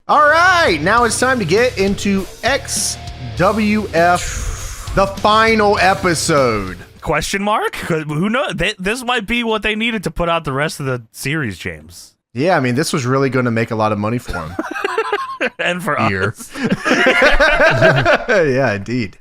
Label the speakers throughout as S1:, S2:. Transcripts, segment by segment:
S1: All right, now it's time to get into XWF, the final episode.
S2: Question mark? Who knows? This might be what they needed to put out the rest of the series, James.
S1: Yeah, I mean, this was really going to make a lot of money for him.
S2: And for us.
S1: Yeah, indeed.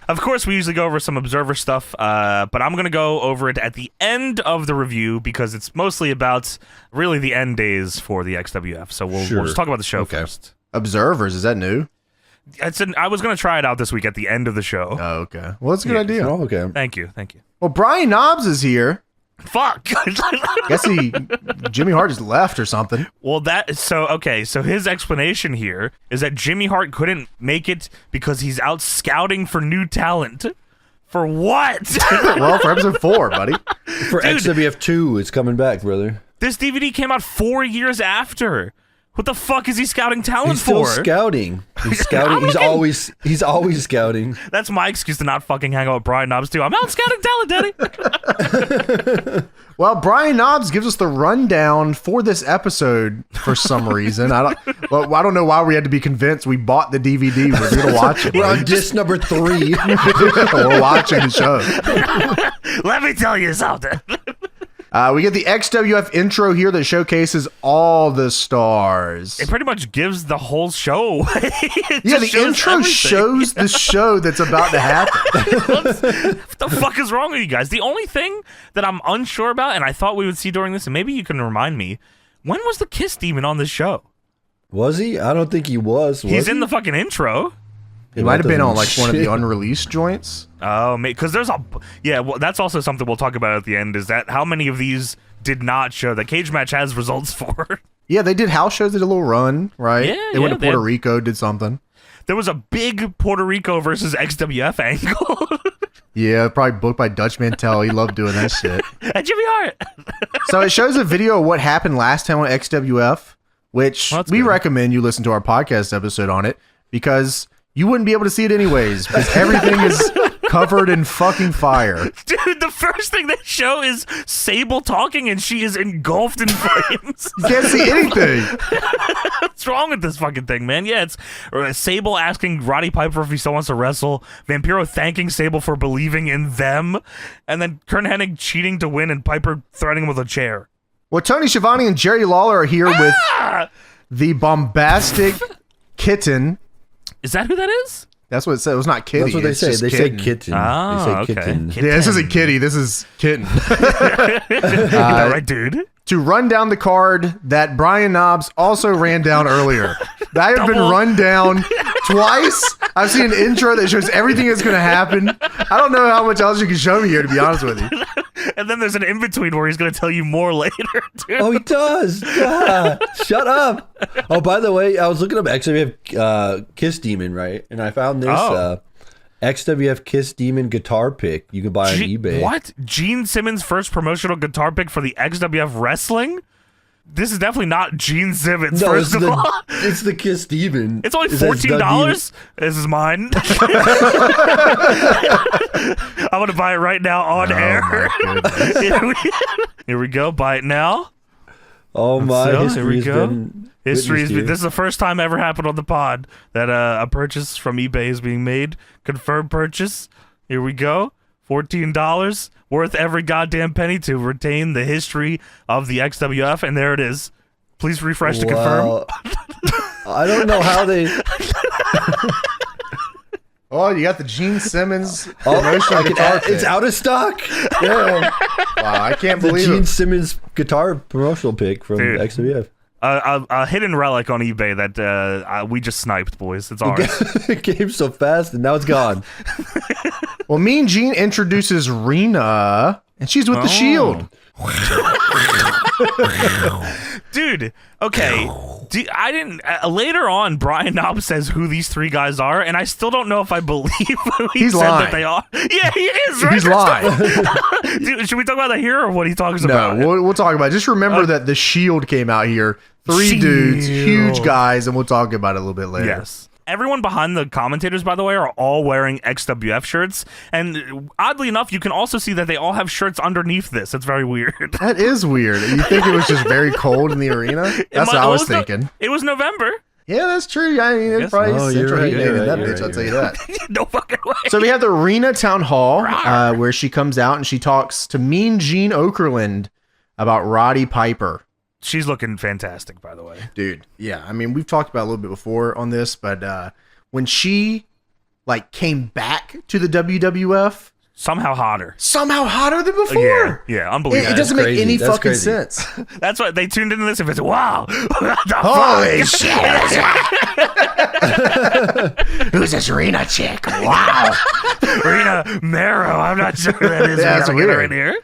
S2: Of course, we usually go over some Observer stuff, but I'm going to go over it at the end of the review because it's mostly about really the end days for the XWF. So we'll just talk about the show first.
S1: Observers, is that new?
S2: I was going to try it out this week at the end of the show.
S1: Oh, okay. Well, that's a good idea.
S3: Oh, okay.
S2: Thank you.
S1: Well, Brian Knobbs is here.
S2: Fuck.
S1: Guess Jimmy Hart just left or something.
S2: Well, so his explanation here is that Jimmy Hart couldn't make it because he's out scouting for new talent. For what?
S1: Well, for episode 4, buddy.
S3: For XWF 2, it's coming back, brother.
S2: This DVD came out 4 years after. What the fuck is he scouting talent
S3: He's still
S2: for?
S3: scouting. He's scouting. He's always scouting.
S2: That's my excuse to not fucking hang out with Brian Knobbs too. I'm out scouting talent, Daddy.
S1: Well, Brian Knobbs gives us the rundown for this episode for some reason. I don't know why we had to be convinced. We bought the DVD. We're going to watch it.
S3: We're on disc number 3.
S1: We're watching the show.
S2: Let me tell you something.
S1: We get the XWF intro here that showcases all the stars.
S2: It pretty much gives the whole show away.
S1: Yeah, the intro shows the show that's about to happen.
S2: What the fuck is wrong with you guys? The only thing that I'm unsure about, and I thought we would see during this, and maybe you can remind me, when was the Kiss Demon on this show?
S3: Was he? I don't think he was.
S2: He's in the fucking intro.
S1: It might have been on like one of the unreleased joints.
S2: Oh, because there's well, that's also something we'll talk about at the end, is that how many of these did not show that Cage Match has results for?
S1: Yeah, they did house shows, did a little run, right?
S2: Yeah,
S1: they went to Puerto Rico, did something.
S2: There was a big Puerto Rico versus XWF angle.
S1: Yeah, probably booked by Dutch Mantel. He loved doing that shit.
S2: And Jimmy Hart.
S1: So it shows a video of what happened last time on XWF, which we recommend you listen to our podcast episode on it, because you wouldn't be able to see it anyways, because everything is covered in fucking fire.
S2: Dude, the first thing they show is Sable talking, and she is engulfed in flames.
S1: You can't see anything.
S2: What's wrong with this fucking thing, man? Yeah, it's Sable asking Roddy Piper if he still wants to wrestle, Vampiro thanking Sable for believing in them, and then Curt and Hennig cheating to win, and Piper threatening him with a chair.
S1: Well, Tony Schiavone and Jerry Lawler are here with the bombastic kitten.
S2: Is that who that is?
S1: That's what it said. It was not kitty.
S3: That's what they say. They say kitten.
S2: Oh,
S3: they say kitten.
S2: Okay.
S1: Yeah, this isn't kitty. This is kitten.
S2: Right, dude.
S1: To run down the card that Brian Knobbs also ran down earlier. That had been run down twice. I've seen an intro that shows everything that's going to happen. I don't know how much else you can show me here, to be honest with you.
S2: And then there's an in-between where he's going to tell you more later, dude.
S3: Oh, he does. Yeah. Shut up. Oh, by the way, I was looking up XWF Kiss Demon, right? And I found this XWF Kiss Demon guitar pick you can buy on eBay.
S2: What? Gene Simmons' first promotional guitar pick for the XWF Wrestling? This is definitely not Gene Simmons, first of all.
S3: It's the Kiss Demon.
S2: It's only $14. This is mine. I'm going to buy it right now on air. Here we go. Buy it now.
S3: Oh, my.
S2: Here we go. This is the first time ever happened on the pod that a purchase from eBay is being made. Confirmed purchase. Here we go. $14. Worth every goddamn penny to retain the history of the XWF. And there it is. Please refresh to confirm.
S3: I don't know how they...
S1: Oh, you got the Gene Simmons promotional guitar pick.
S3: It's out of stock. Yeah.
S1: Wow, I can't believe
S3: the Gene Simmons guitar promotional pick from XWF.
S2: A hidden relic on eBay that we just sniped, boys. It's ours.
S3: It came so fast, and now it's gone.
S1: Well, Mean Gene introduces Rena, and she's with the Shield.
S2: Dude, okay. I didn't. Later on, Brian Knobbs says who these three guys are, and I still don't know if I believe who he's said lying. That they are. Yeah, he is. Right?
S1: He's lying.
S2: Dude, should we talk about that here, or what he talks about?
S1: No, we'll talk about it. Just remember that the Shield came out here. Three dudes, huge guys, and we'll talk about it a little bit later.
S2: Yes. Everyone behind the commentators, by the way, are all wearing XWF shirts. And oddly enough, you can also see that they all have shirts underneath this. It's very weird.
S1: That is weird. You think it was just very cold in the arena? That's what I was thinking.
S2: It was November.
S1: Yeah, that's true. I mean, there's probably central heat in that bitch. I'll tell you that.
S2: No fucking way.
S1: So we have the Arena Town Hall where she comes out and she talks to Mean Gene Okerlund about Roddy Piper.
S2: She's looking fantastic, by the way.
S1: Dude, yeah. I mean, we've talked about it a little bit before on this, but when she came back to the WWF,
S2: somehow hotter
S1: than before.
S2: Yeah, unbelievable.
S1: It doesn't make any fucking sense.
S2: That's why they tuned into this. If it's wow,
S1: holy shit! Who's this Rena chick? Wow,
S2: Rena Marrow. I'm not sure who that is.
S1: Yeah, that's weird.
S2: In here.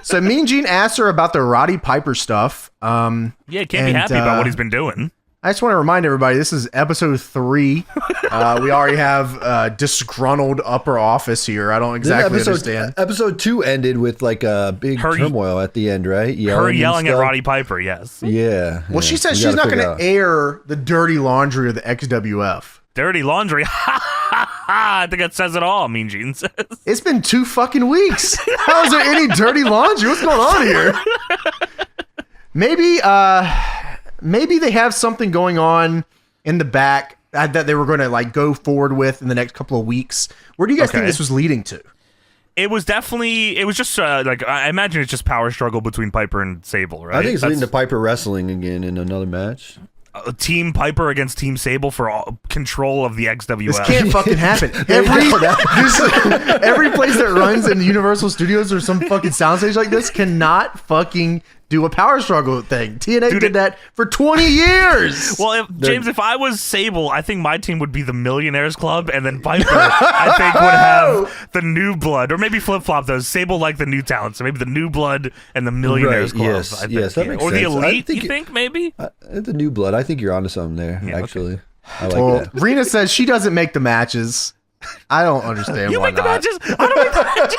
S1: So Mean Gene asked her about the Roddy Piper stuff.
S2: Can't be happy about what he's been doing.
S1: I just want to remind everybody, this is episode 3. We already have disgruntled upper office here. I don't exactly understand.
S3: Episode 2 ended with a big turmoil at the end, right?
S2: Her yelling at Roddy Piper, yes.
S3: Yeah.
S1: Well, she said she's not going to air the dirty laundry of the XWF.
S2: Dirty laundry? I think that says it all, Mean Gene says.
S1: It's been 2 fucking weeks. How is there any dirty laundry? What's going on here? Maybe they have something going on in the back that they were going to go forward with in the next couple of weeks. Where do you guys think this was leading to?
S2: It was just I imagine it's just power struggle between Piper and Sable, right?
S3: I think it's leading to Piper wrestling again in another match.
S2: Team Piper against Team Sable for control of the XWF.
S1: This can't fucking happen. Every place that runs in Universal Studios or some fucking soundstage like this cannot fucking do a power struggle thing. TNA did that for 20 years.
S2: Well, James, if I was Sable, I think my team would be the Millionaires Club, and then Piper, I think, would have the New Blood, or maybe flip-flop those. Sable like the new talent, so maybe the New Blood and the Millionaires Club.
S3: Yes,
S2: I think,
S3: that makes
S2: or
S3: sense.
S2: the Elite, you think, maybe?
S3: The New Blood. I think you're onto something there, actually. Okay. I like that.
S1: Rena says she doesn't make the matches. I don't understand why
S2: not. You make the matches? I don't make the matches.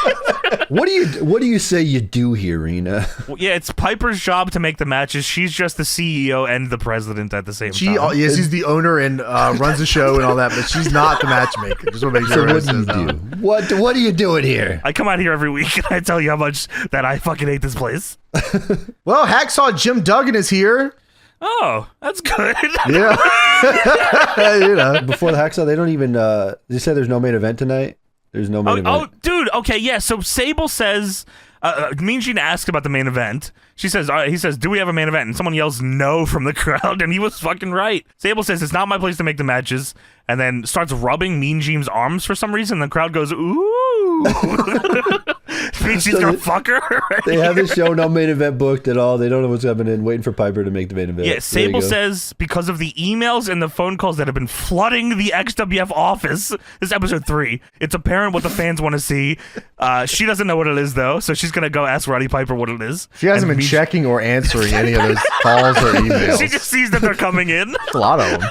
S3: What do you say you do here, Rena?
S2: Well, yeah, it's Piper's job to make the matches. She's just the CEO and the president at the same time.
S1: Yes, she's the owner and runs the show and all that, but she's not the matchmaker. Just want to make sure.
S3: So what do you do? What are you doing here?
S2: I come out here every week and I tell you how much that I fucking hate this place.
S1: Well, Hacksaw Jim Duggan is here.
S2: Oh, that's good.
S1: Yeah.
S3: Before the Hacksaw, they don't even. They said there's no main event tonight. There's no main event.
S2: Oh, dude. Okay, yeah. So Sable says, Mean Gene asked about the main event. He says, do we have a main event? And someone yells no from the crowd, and he was fucking right. Sable says, it's not my place to make the matches, and then starts rubbing Mean Gene's arms for some reason. The crowd goes, ooh. Means she's gonna fuck her. Right?
S3: They have the show no main event booked at all. They don't know what's happening. Waiting for Piper to make the main event.
S2: Yeah, Sable says because of the emails and the phone calls that have been flooding the XWF office. This is episode 3. It's apparent what the fans want to see. She doesn't know what it is though, so she's gonna go ask Roddy Piper what it is.
S1: She hasn't been checking or answering any of those calls or emails.
S2: She just sees that they're coming in.
S1: A lot of them.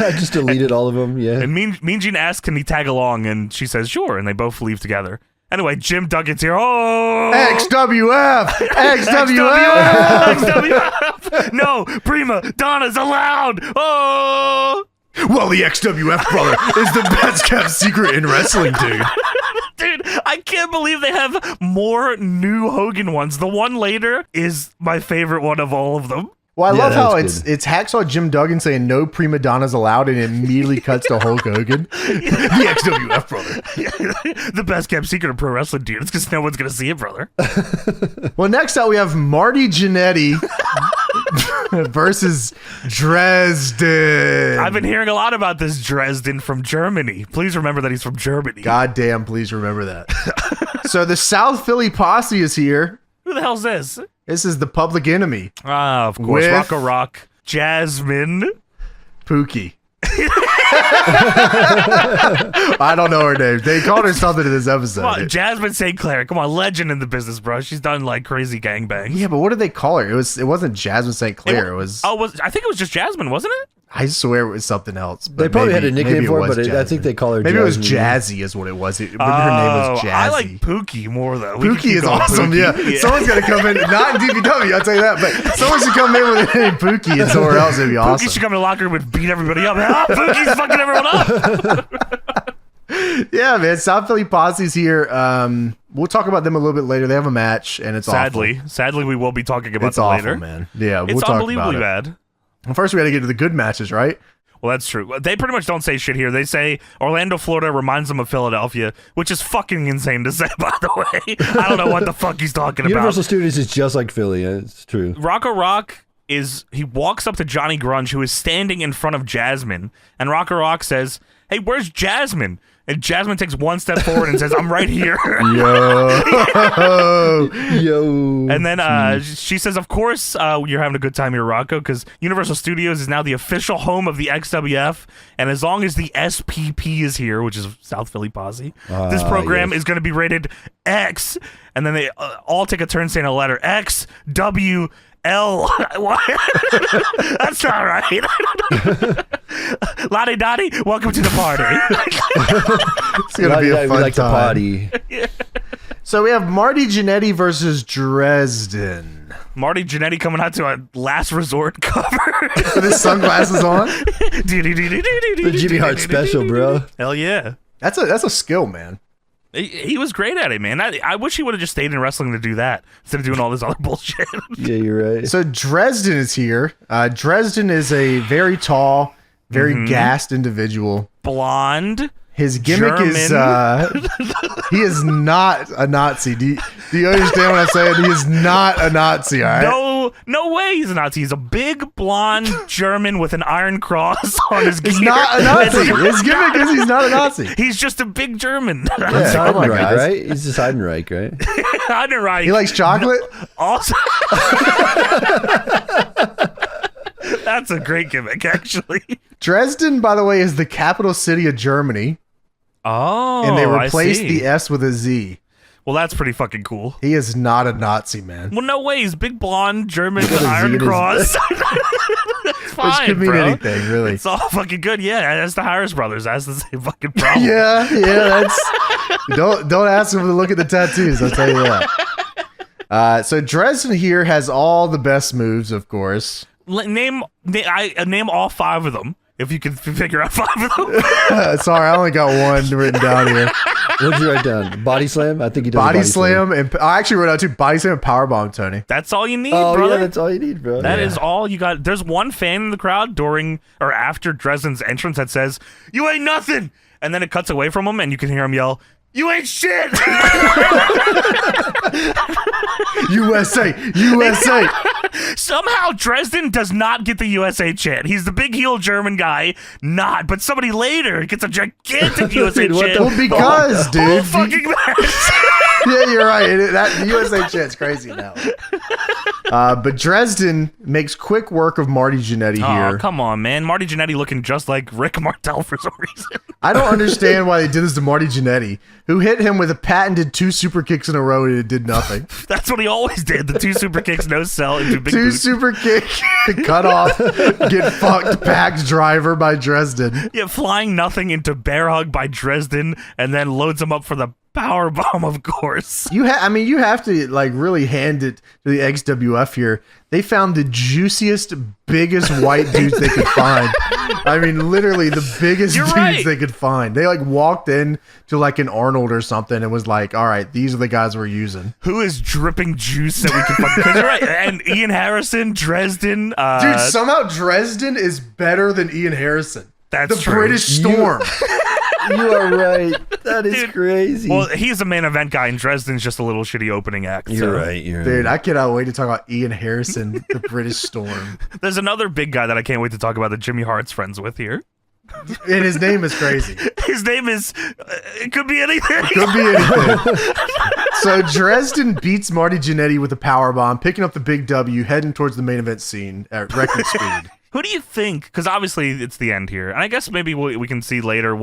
S3: I just deleted all of them. Yeah.
S2: And Mean Gene asks, "Can he tag along?" And she says, "Sure." And they both leave together. Anyway, Jim Duggan's here. Oh!
S1: XWF!
S2: XWF! No, prima, donnas allowed! Oh!
S1: Well, the XWF brother is the best kept secret in wrestling, dude.
S2: Dude, I can't believe they have more new Hogan ones. The one later is my favorite one of all of them.
S1: Well, I love how it's Hacksaw Jim Duggan saying no prima donnas allowed, and it immediately cuts to Hulk Hogan. The XWF brother.
S2: The best kept secret of pro wrestling, dude. It's because no one's going to see it, brother.
S1: Well, next up we have Marty Jannetty versus Drezden.
S2: I've been hearing a lot about this Drezden from Germany. Please remember that he's from Germany.
S1: Goddamn, please remember that. So the South Philly posse is here.
S2: Who the hell's this?
S1: This is the Public Enemy.
S2: Ah, of course. Rocka Rock. Jasmine.
S1: Pookie. I don't know her name. They called her something in this episode.
S2: Come on, Jasmine St. Clair. Come on, legend in the business, bro. She's done like crazy gangbangs.
S1: Yeah, but what did they call her? It wasn't Jasmine St. Clair. I
S2: think it was just Jasmine, wasn't it?
S1: I swear it was something else. But
S3: they probably had a nickname for it, but I think they call her
S1: Maybe
S3: Jasmine.
S1: It was Jazzy is what it was. Her name was Jazzy.
S2: I like Pookie more, though.
S1: Pookie is awesome,
S2: Pookie.
S1: Yeah. Someone's got to come in, not in DPW, I'll tell you that, but someone should come in with the name Pookie and somewhere else. It'd be awesome.
S2: Pookie should come in the locker room and beat everybody up. Pookie's fucking everyone up.
S1: Yeah, man. South Philly Posse's here. We'll talk about them a little bit later. They have a match, and it's
S2: Sadly, we will be talking about
S1: it's
S2: them
S1: awful,
S2: later.
S1: Man. Yeah,
S2: it's
S1: we'll talk
S2: unbelievably
S1: about it.
S2: bad.
S1: Well, first we got to get to the good matches, right?
S2: Well, that's true. They pretty much don't say shit here. They say Orlando, Florida reminds them of Philadelphia, which is fucking insane to say, by the way. I don't know what the fuck he's talking about.
S3: Universal Studios is just like Philly. It's true.
S2: Rocco Rock he walks up to Johnny Grunge, who is standing in front of Jasmine, and Rocco Rock says, "Hey, where's Jasmine?" And Jasmine takes one step forward and says, "I'm right here."
S3: Yo.
S2: And then she says, "Of course you're having a good time here, Rocco, because Universal Studios is now the official home of the XWF, and as long as the SPP is here," which is South Philly Posse, "this program is going to be rated X." And then they all take a turn saying a letter X, W, L. That's not right. Lottie Dottie, welcome to the party.
S1: It's gonna be a fun time.
S3: The party.
S1: So we have Marty Jannetty versus Drezden.
S2: Marty Jannetty coming out to a Last Resort cover
S1: with his sunglasses on.
S3: The Jimmy Hart special, bro.
S2: Hell yeah.
S1: That's a skill, man.
S2: He was great at it, man. I wish he would have just stayed in wrestling to do that instead of doing all this other bullshit.
S3: Yeah, you're right.
S1: So Drezden is here. Drezden is a very tall, very gassed individual.
S2: Blonde.
S1: His gimmick
S2: German.
S1: is he is not a Nazi. Do you understand what I'm saying? He is not a Nazi, all right?
S2: No way he's a Nazi. He's a big, blonde German with an iron cross on his gear.
S1: He's not a Nazi. His gimmick is he's not a Nazi.
S2: He's just a big German.
S3: That's Heidenreich, right? He's just Heidenreich, right?
S2: Heidenreich.
S1: He likes chocolate?
S2: Also... That's a great gimmick, actually.
S1: Dresden, by the way, is the capital city of Germany.
S2: Oh,
S1: and they replaced the S with a Z.
S2: Well, that's pretty fucking cool.
S1: He is not a Nazi, man.
S2: Well, no way. He's big, blonde, German with an iron cross. Fine,
S1: which could mean anything, really.
S2: It's all fucking good. Yeah, that's the Harris brothers. That's the same fucking problem.
S1: yeah. That's don't ask him to look at the tattoos. I'll tell you that. So Dresden here has all the best moves, of course.
S2: Name all 5 of them. If you can figure out 5 of them.
S1: Sorry, I only got one written down here.
S3: What did you write down? Body slam? I think you did.
S1: Body slam, and I actually wrote out 2. Body slam and powerbomb, Tony.
S2: That's all you need,
S3: brother.
S2: brother.
S3: Yeah, that's all you need, bro.
S2: That is all you got. There's one fan in the crowd during or after Dresden's entrance that says, "You ain't nothing," and then it cuts away from him, and you can hear him yell, "You ain't shit!"
S1: USA, USA.
S2: Somehow Dresden does not get the USA chant. He's the big heel German guy, but somebody later gets a gigantic USA chant.
S1: Well, because, dude.
S2: Whole fucking match.
S1: Yeah, you're right. That USA chant's crazy now. But Dresden makes quick work of Marty Jannetty here.
S2: Oh, come on, man. Marty Jannetty looking just like Rick Martel for some reason.
S1: I don't understand why they did this to Marty Jannetty, who hit him with a patented 2 super kicks in a row and it did nothing.
S2: That's what he always did. The 2 super kicks, no sell into big
S1: 2
S2: boots.
S1: super kick, cut off, get fucked, packed driver by Dresden.
S2: Yeah, flying nothing into bear hug by Dresden and then loads him up for the power bomb, of course.
S1: You have to like really hand it to the XWF here. They found the juiciest, biggest white dudes they could find. I mean, literally the biggest dudes they could find. They like walked in to like an Arnold or something and was like, "All right, these are the guys we're using."
S2: Who is dripping juice that we can fucking? Because you're right. And Ian Harrison, Dresden.
S1: Dude, somehow Dresden is better than Ian Harrison.
S2: That's
S1: the
S2: true.
S1: British Storm.
S3: You are right. That is crazy.
S2: Well, he's a main event guy, and Dresden's just a little shitty opening act.
S3: You're right.
S1: Dude, I cannot wait to talk about Ian Harrison, the British Storm.
S2: There's another big guy that I can't wait to talk about that Jimmy Hart's friends with here.
S1: And his name is crazy.
S2: His name is... it could be anything.
S1: It could be anything. So Dresden beats Marty Jannetty with a powerbomb, picking up the big W, heading towards the main event scene at record speed.
S2: Who do you think? Because obviously it's the end here. And I guess maybe we can see later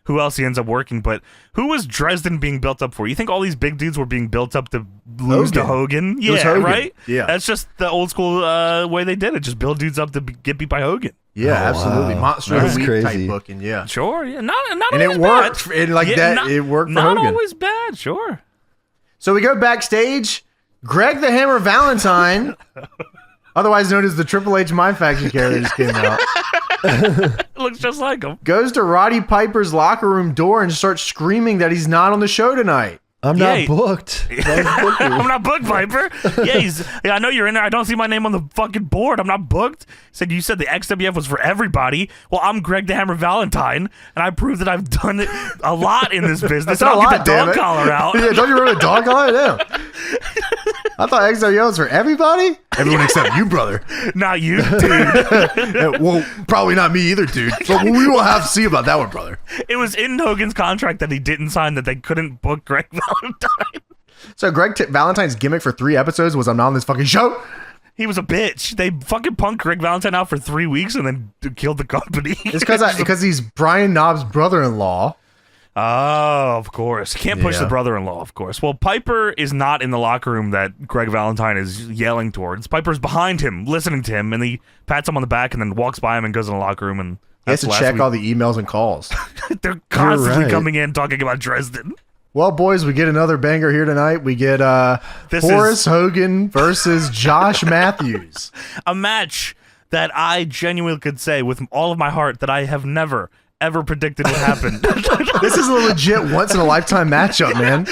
S2: who else he ends up working, but who was Dresden being built up for? You think all these big dudes were being built up to lose to Hogan? Yeah,
S1: Hogan.
S2: Right?
S1: Yeah.
S2: That's just the old school way they did it. Just build dudes up to get beat by Hogan.
S1: Yeah, absolutely.
S3: Wow.
S1: Monster of the Week type booking, yeah.
S2: Sure, yeah. Not
S1: and
S2: always
S1: it worked.
S2: bad.
S1: And like it worked for
S2: Not
S1: Hogan.
S2: always bad, sure.
S1: So we go backstage. Greg the Hammer Valentine, otherwise known as the Triple H Mind Faction character, just came out.
S2: Looks just like him.
S1: Goes to Roddy Piper's locker room door and starts screaming that he's not on the show tonight.
S3: I'm not booked.
S2: I'm not booked, Piper. I know you're in there. I don't see my name on the fucking board. I'm not booked. You said the XWF was for everybody. Well, I'm Greg the Hammer Valentine, and I proved that I've done it a lot in this business.
S1: That's
S2: I'll get the dog collar out.
S1: Yeah, don't you remember the dog collar? Yeah. I thought XWF was for everybody. Everyone except you, brother.
S2: Not you, dude.
S1: Well, probably not me either, dude. But we will have to see about that one, brother.
S2: It was in Hogan's contract that he didn't sign that they couldn't book Greg Valentine.
S1: So Greg Valentine's gimmick for 3 episodes was I'm not on this fucking show.
S2: He was a bitch. They fucking punked Greg Valentine out for 3 weeks and then killed the company.
S1: It's because he's Brian Knobb's brother-in-law.
S2: Oh, of course. Can't push the brother-in-law, of course. Well, Piper is not in the locker room that Greg Valentine is yelling towards. Piper's behind him, listening to him, and he pats him on the back and then walks by him and goes in the locker room. And
S1: he has to check all the emails and calls.
S2: They're constantly coming in talking about Drezden.
S1: Well, boys, we get another banger here tonight. We get Horace Hogan versus Josh Matthews.
S2: A match that I genuinely could say with all of my heart that I have never, ever predicted would happen.
S1: This is a legit once-in-a-lifetime matchup, man.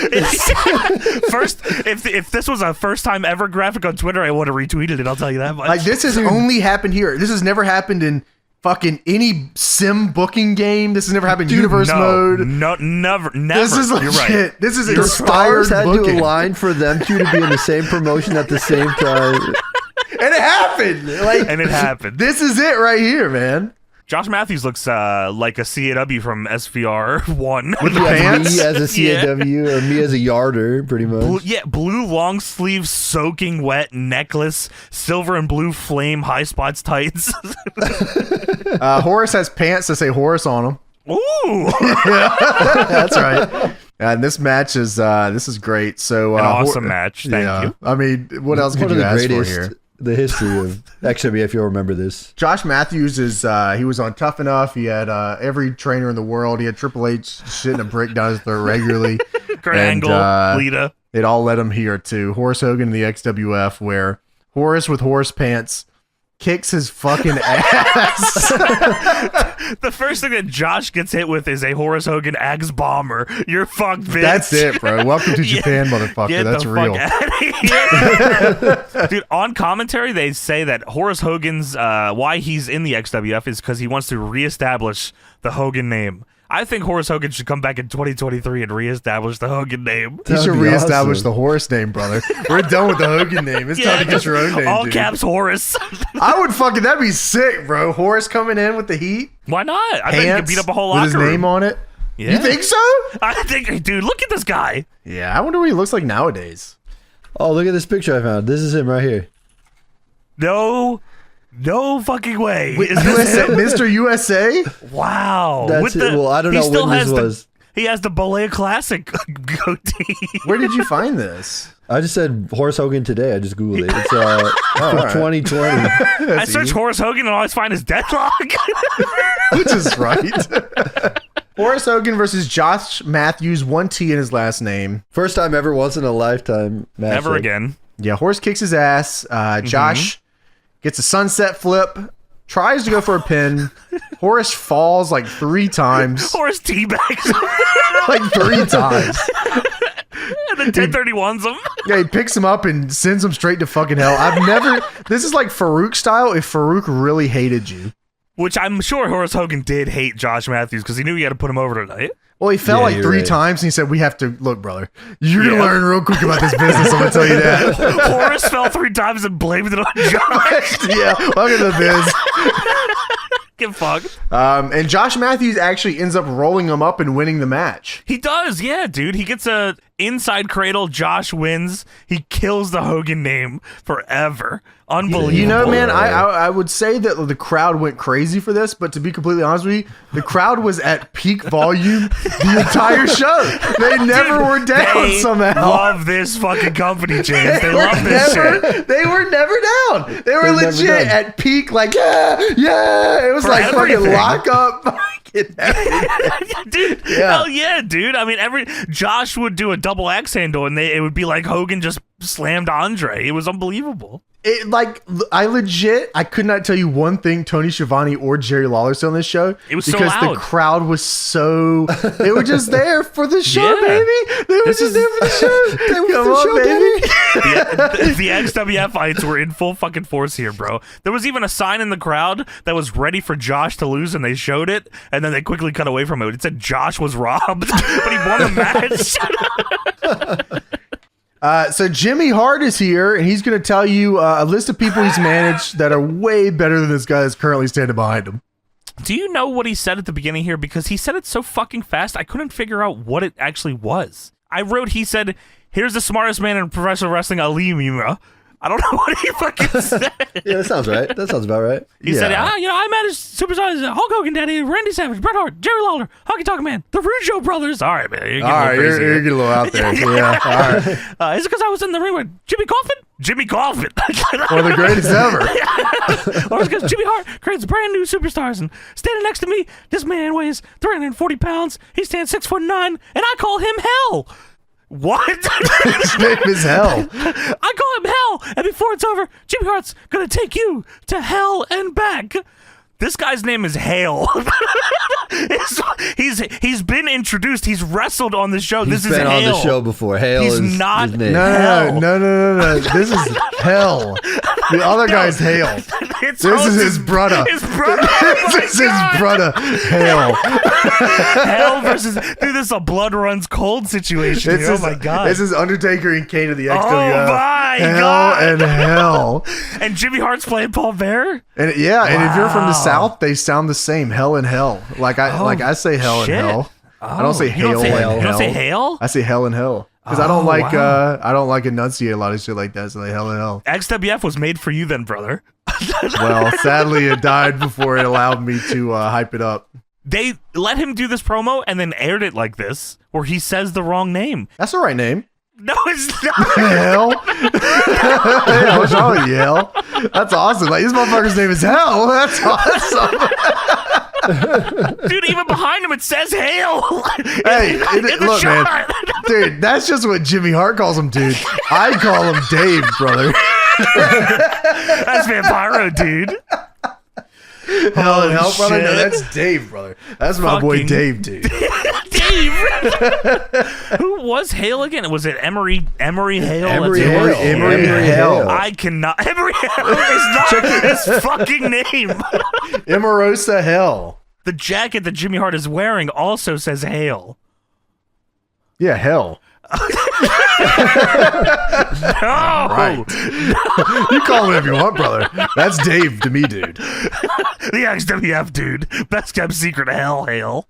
S2: First, if this was a first-time ever graphic on Twitter, I would have retweeted it, I'll tell you that much.
S1: Like, this has only happened here. This has never happened in fucking any sim booking game. This has never happened in universe mode.
S2: No, never.
S1: This is legit.
S2: You're right.
S1: This is
S3: the
S1: inspired
S3: stars had
S1: booking.
S3: to align for them two to be in the same promotion at the same time.
S1: And it happened.
S2: And it happened.
S1: This is it right here, man.
S2: Josh Matthews looks like a CAW from SVR 1.
S1: With the pants?
S3: Me as a CAW or me as a yarder, pretty much.
S2: Blue long sleeve soaking wet necklace, silver and blue flame high spots tights.
S1: Horace has pants that say Horace on them.
S2: Ooh.
S1: That's right. And this match is great. So
S2: an awesome match. Thank you.
S1: I mean, what else could you ask for here?
S3: The history of XWF, if you'll remember this.
S1: Josh Matthews he was on Tough Enough. He had every trainer in the world. He had Triple H shitting a brick down his throat regularly.
S2: Kurt Angle, Lita.
S1: It all led him here to Horace Hogan in the XWF, where Horace with horse pants kicks his fucking ass.
S2: The first thing that Josh gets hit with is a Horace Hogan Axe Bomber. You're fucked, bitch.
S1: That's it, bro. Welcome to Japan, motherfucker.
S2: Get
S1: That's
S2: the
S1: real.
S2: Fuck out of here. Dude, on commentary, they say that Horace Hogan's, why he's in the XWF is because he wants to reestablish the Hogan name. I think Horace Hogan should come back in 2023 and reestablish the Hogan name.
S1: You should reestablish the Horace name, brother. We're done with the Hogan name. It's time to get your own name,
S2: all
S1: dude.
S2: caps Horace.
S1: I would fucking, that'd be sick, bro. Horace coming in with the heat.
S2: Why not? I think he could beat up a whole locker
S1: with his name on it.
S2: Yeah.
S1: You think so?
S2: I think, dude, look at this guy.
S1: Yeah, I wonder what he looks like nowadays.
S3: Oh, look at this picture I found. This is him right here.
S2: No fucking way.
S1: Wait, Mr. USA?
S2: Wow.
S3: That's it. Well, I don't know when this was.
S2: He has the Balea Classic goatee.
S1: Where did you find this?
S3: I just said Horace Hogan today. I just Googled it. It's 2020.
S2: I searched Horace Hogan and all I find is Deadlock.
S1: Which is right. Horace Hogan versus Josh Matthews, 1 T in his last name.
S3: First time ever, once in a lifetime match.
S2: Never again.
S1: Yeah, Horace kicks his ass. Josh gets a sunset flip, tries to go for a pin. Horace falls like 3 times.
S2: Horace teabags.
S1: Like 3 times.
S2: And then 1031's him.
S1: Yeah, he picks him up and sends him straight to fucking hell. This is like Farouk style if Farouk really hated you.
S2: Which I'm sure Horace Hogan did hate Josh Matthews because he knew he had to put him over tonight.
S1: Well, he fell like 3 times and he said, we have to, look, brother, you're going to learn real quick about this business, I'm going to tell you that.
S2: Horace fell 3 times and blamed it on Josh.
S1: Yeah, welcome to the biz.
S2: Get fucked.
S1: And Josh Matthews actually ends up rolling him up and winning the match.
S2: He does, yeah, dude. He gets a inside cradle. Josh wins. He kills the Hogan name forever. Unbelievable.
S1: You know, man, I would say that the crowd went crazy for this, but to be completely honest with you, the crowd was at peak volume the entire show. They never were down somehow.
S2: They love this fucking company, James. They love this shit.
S1: They were never down. They were legit at peak, like, yeah. It was like fucking lock up. Dude, hell yeah, dude. I mean, Josh would do a double X handle and it would be like Hogan just slammed Andre. It was unbelievable. I could not tell you one thing Tony Schiavone or Jerry Lawler said on this show.
S2: It was so
S1: because
S2: loud.
S1: The crowd was so. They were just there for the show,
S2: Yeah.
S1: baby. They were just there for the show. They were
S3: Come
S1: for the
S3: on,
S1: show, baby.
S2: The XWFites were in full fucking force here, bro. There was even a sign in the crowd that was ready for Josh to lose, and they showed it, and then they quickly cut away from it. It said Josh was robbed, but he won the match.
S1: So Jimmy Hart is here, and he's going to tell you a list of people he's managed that are way better than this guy that's currently standing behind him.
S2: Do you know what he said at the beginning here? Because he said it so fucking fast, I couldn't figure out what it actually was. He said, here's the smartest man in professional wrestling, Ali Mura. I don't know what he fucking said.
S3: Yeah, that sounds right. That sounds about right.
S2: He said, I managed superstars, Hulk Hogan, Daddy, Randy Savage, Bret Hart, Jerry Lawler, Honky Tonk Man, the Rougeau brothers. All right, man.
S1: You're getting a little out there. Yeah. All right.
S2: Is it because I was in the ring with Jimmy Coffin? Jimmy Coffin.
S1: One of the greatest ever.
S2: Or it's because Jimmy Hart creates brand new superstars, and standing next to me, this man weighs 340 pounds. He stands 6'9", and I call him Hell. What?
S1: His name is Hell.
S2: I call him Hell, and before it's over, Jimmy Hart's gonna take you to hell and back. This guy's name is Hale. He's been introduced. He's wrestled on the show.
S3: He's
S2: this is
S3: been
S2: Hale.
S3: on the show before. Hale
S2: He's
S3: is
S2: not
S3: his name.
S1: No. This is Hell. The other guy's Hale. This is his brother.
S2: His brother.
S1: This is his brother, Hale.
S2: Hell versus dude. This is a blood runs cold situation. Here. Oh my god.
S1: This is Undertaker and Kane of the XWF.
S2: Oh my
S1: Hell
S2: god.
S1: and Hell.
S2: And Jimmy Hart's playing Paul Bear.
S1: And and if you're from the South, they sound the same. Hell and Hell. Like I say Hell
S2: shit.
S1: and Hell. I don't say
S2: You don't
S1: Hail
S2: say
S1: and
S2: Hale.
S1: Hell.
S2: You don't say Hale?
S1: I say Hell and Hell. Because I don't like enunciate a lot of shit like that. So like Hell and Hell.
S2: XWF was made for you then, brother.
S1: Well, sadly, it died before it allowed me to hype it up.
S2: They let him do this promo and then aired it like this, where he says the wrong name.
S1: That's the right name.
S2: No, it's not.
S1: Hell. Yeah, what's wrong with you, Hell? That's awesome. Like, this motherfucker's name is Hell. That's awesome.
S2: Dude, even behind him it says Hail.
S1: Hey, look, man. Dude, that's just what Jimmy Hart calls him, dude. I call him Dave, brother.
S2: That's Vampiro, dude.
S1: Hell and Hell, brother?
S2: shit.
S1: No, that's Dave, brother. That's my boy
S2: Fucking-
S1: Dave, dude.
S2: Dave. Who was Hale again? Was it Emery Hale?
S3: Emery
S2: That's-
S3: Hale.
S1: Emery Hale.
S2: I cannot. Emery Hale is not his fucking name.
S1: Emerosa Hell.
S2: The jacket that Jimmy Hart is wearing also says Hale.
S1: Yeah, Hell.
S2: No.
S1: Right. You call him whatever you want, brother. That's Dave to me, dude.
S2: The XWF dude. Best kept secret of hell, Hale.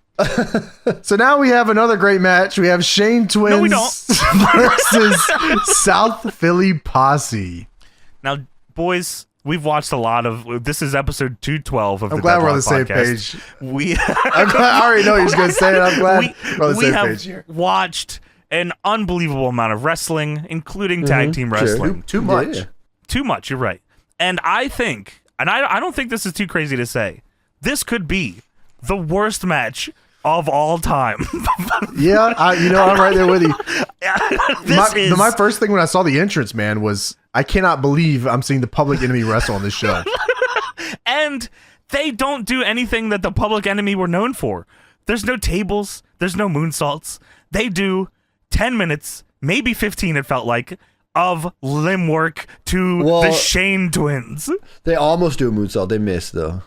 S1: So now we have another great match. We have Shane Twins
S2: we don't.
S1: versus South Philly Posse.
S2: Now, boys, we've watched a lot of. This is episode 212 of
S1: I'm
S2: the
S1: glad we're on the
S2: Deadlock
S1: same
S2: podcast.
S1: page.
S2: We
S1: I already know you're going to say it. I'm glad we're on the
S2: we
S1: same
S2: have
S1: page here.
S2: watched an unbelievable amount of wrestling, including tag team wrestling.
S1: Too much.
S3: Yeah.
S2: Too much, you're right. And I think, and I don't think this is too crazy to say, this could be the worst match of all time.
S1: Yeah, I'm right there with you.
S2: This
S1: My first thing when I saw the entrance, man, was I cannot believe I'm seeing the Public Enemy wrestle on this show.
S2: And they don't do anything that the Public Enemy were known for. There's no tables. There's no moonsaults. They do 10 minutes, maybe 15 it felt like, of limb work to the Shane Twins.
S3: They almost do a moonsault. They missed, though.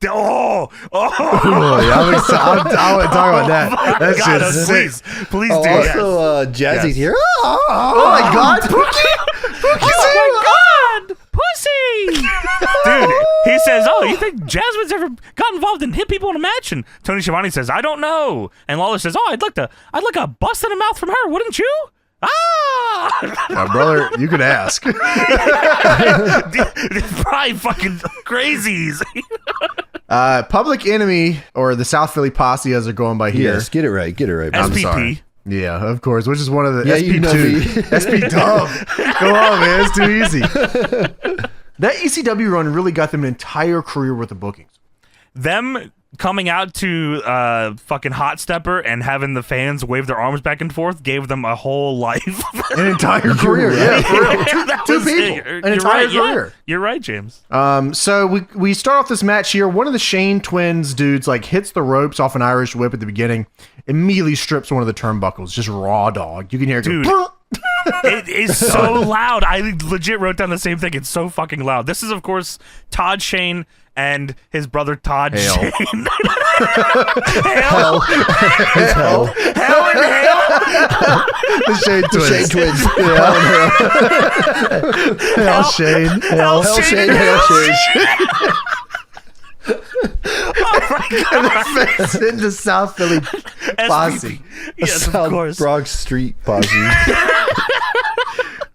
S2: Oh,
S1: Oh, yeah, I want to talk about that. That's
S2: God,
S1: just sick.
S2: please
S3: Oh,
S2: do.
S3: also, Jazzy's
S2: Yes.
S3: here.
S1: Oh my God, Pookie!
S2: Oh my God, pussy! Dude, he says, "Oh, you think Jasmine's ever got involved and hit people in a match?" And Tony Schiavone says, "I don't know." And Lawler says, "Oh, I'd like a bust in the mouth from her, wouldn't you?" Ah!
S1: My brother, you could ask.
S2: It's probably fucking crazies.
S1: Public Enemy, or the South Philly Posse as they're going by here.
S3: Yes, get it right. Get it right.
S1: I'm
S2: SPP.
S1: sorry. Yeah, of course, which is one of the
S3: Yeah, you know me.
S1: SP2. SP Dub. Come on, man, it's too easy. That ECW run really got them an entire career worth of bookings.
S2: Them coming out to fucking Hot Stepper and having the fans wave their arms back and forth gave them a whole life.
S1: An entire career. Yeah, for real. Two people. An entire career.
S2: Yeah, you're right, James.
S1: So we start off this match here. One of the Shane twins dudes like hits the ropes off an Irish whip at the beginning, immediately strips one of the turnbuckles, just raw dog. You can hear it go,
S2: it is so loud. I legit wrote down the same thing. It's so fucking loud. This is, of course, Todd Shane and his brother Todd Shane. Hell.
S3: Hell.
S2: Hell and Hell.
S1: The Shane twins.
S3: Shane twins.
S1: Hell Shane.
S3: Hell Shane. Hell Shane.
S2: Oh my God.
S1: And then fades into South Philly posse.
S2: Yes, of
S3: South
S2: course.
S3: Bronx Street posse.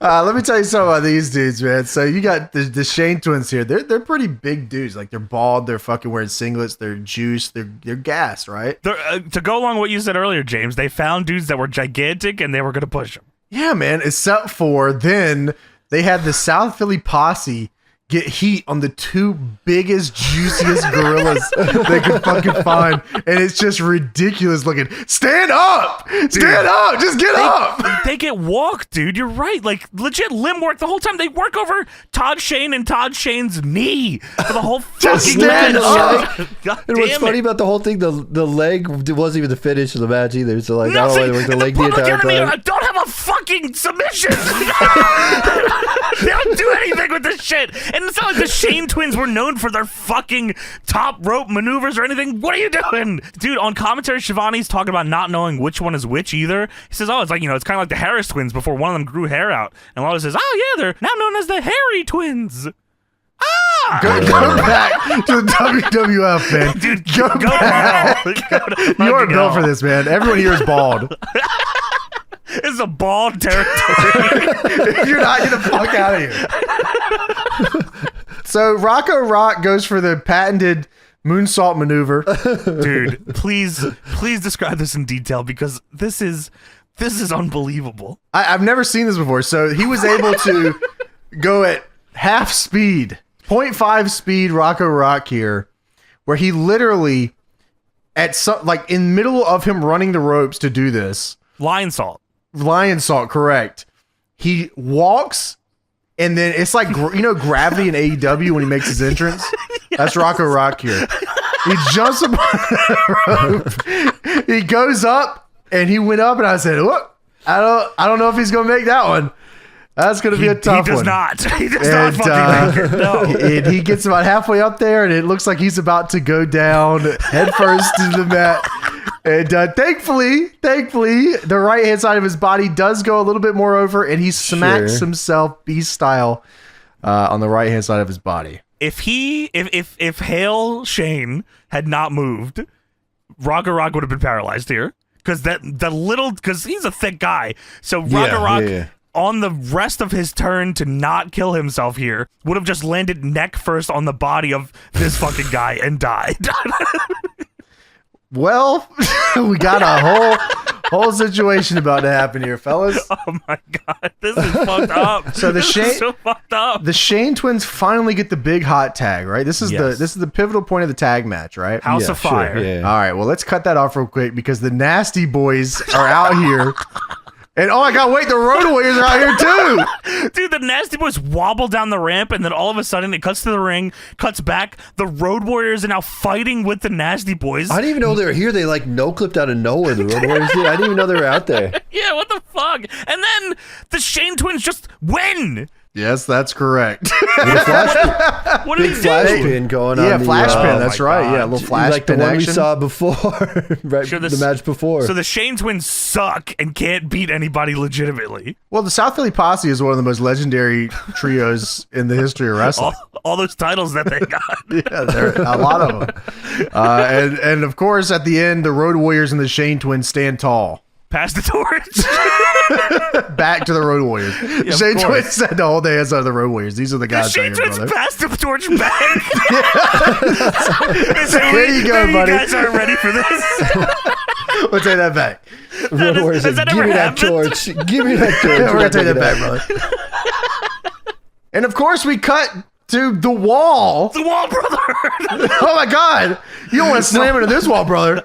S1: Let me tell you something about these dudes, man. So you got the Shane twins here. They're pretty big dudes. Like they're bald. They're fucking wearing singlets. They're juiced. They're gassed, right?
S2: To go along with what you said earlier, James, they found dudes that were gigantic and they were going to push them.
S1: Yeah, man. Except for then they had the South Philly posse get heat on the two biggest, juiciest gorillas they could fucking find. And it's just ridiculous looking. Stand up! Stand up! Just get up!
S2: They get walked, dude. You're right. Like, legit limb work the whole time. They work over Todd Shane and Todd Shane's knee for the whole fucking match. God
S3: And what's
S2: damn
S3: funny
S2: it.
S3: about the whole thing, the leg wasn't even the finish of the match either. So, like, I don't know why they worked the leg the entire time.
S2: Don't have a fucking submission. They don't do anything with this shit. And it's not like the Shane twins were known for their fucking top rope maneuvers or anything. What are you doing? Dude, on commentary, Shivani's talking about not knowing which one is which either. He says, oh, it's like, it's kind of like the Harris twins before one of them grew hair out. And Lawler says, oh, yeah, they're now known as the Harry twins.
S1: Go back to the WWF, man.
S2: Dude,
S1: go back. You are built for this, man. Everyone here is bald.
S2: This is a bald territory.
S1: You're not gonna fuck out of here. So Rocco Rock goes for the patented moonsault maneuver.
S2: Dude, please describe this in detail because this is unbelievable.
S1: I've never seen this before. So he was able to go at half speed, 0.5 speed Rocco Rock here, where he literally at some like in middle of him running the ropes to do this.
S2: Lion salt, correct.
S1: He walks, and then it's like gravity in AEW when he makes his entrance. Yes. That's Rocco Rock here. He jumps up on the rope. He goes up, and he went up, and I said, "Look, I don't know if he's gonna make that one. That's gonna be a tough one."
S2: He does not. He does not fucking make it. No.
S1: And he gets about halfway up there, and it looks like he's about to go down headfirst into the mat. And thankfully, the right hand side of his body does go a little bit more over, and he smacks himself beast style on the right hand side of his body.
S2: If Hale Shane had not moved, Rocco Rock would have been paralyzed here because he's a thick guy. So Rocco Rock on the rest of his turn to not kill himself here would have just landed neck first on the body of this fucking guy and died.
S1: Well, we got a whole situation about to happen here, fellas.
S2: Oh my god, this is fucked up.
S1: So
S2: this is so fucked up.
S1: The Shane twins finally get the big hot tag, right? This is the pivotal point of the tag match, right?
S2: House of Fire.
S3: Sure, yeah.
S1: All right, well, let's cut that off real quick because the Nasty Boyz are out here. And oh my god, wait, the Road Warriors are out here too!
S2: Dude, the Nasty Boyz wobble down the ramp, and then all of a sudden it cuts to the ring, cuts back. The Road Warriors are now fighting with the Nasty Boyz.
S3: I didn't even know they were here. They like no-clipped out of nowhere, the Road Warriors did. I didn't even know they were out there.
S2: Yeah, what the fuck? And then the Shane twins just win!
S1: Yes, that's correct.
S2: What did he do?
S3: Flash pin going on.
S1: Yeah, flash pin.
S2: Oh
S1: That's
S2: my
S1: right.
S2: God.
S1: Yeah, a little flash
S3: like
S1: pin
S3: the one
S1: action.
S3: we saw before, right?
S2: Sure,
S3: the match before.
S2: So the Shane twins suck and can't beat anybody legitimately.
S1: Well, the South Philly Posse is one of the most legendary trios in the history of wrestling.
S2: All those titles that they got.
S1: Yeah, there are a lot of them. And of course, at the end, the Road Warriors and the Shane twins stand tall.
S2: Pass the torch.
S1: Back to the Road Warriors.
S2: Yeah,
S1: Shane twins said to hold their hands out of the Road Warriors. These are the
S2: The
S1: guys.
S2: Shane twins passed the torch back.
S1: There you go, buddy.
S2: You guys aren't ready for this.
S1: We'll take that back.
S3: Road Warriors
S2: has
S3: said,
S2: that
S3: give
S2: ever
S3: me that
S2: happened?
S3: torch. Give me that torch.
S1: Yeah, we're going to take that back, brother. And of course, we cut to the wall.
S2: The wall, brother.
S1: Oh my God! You don't want to slam into this wall, brother.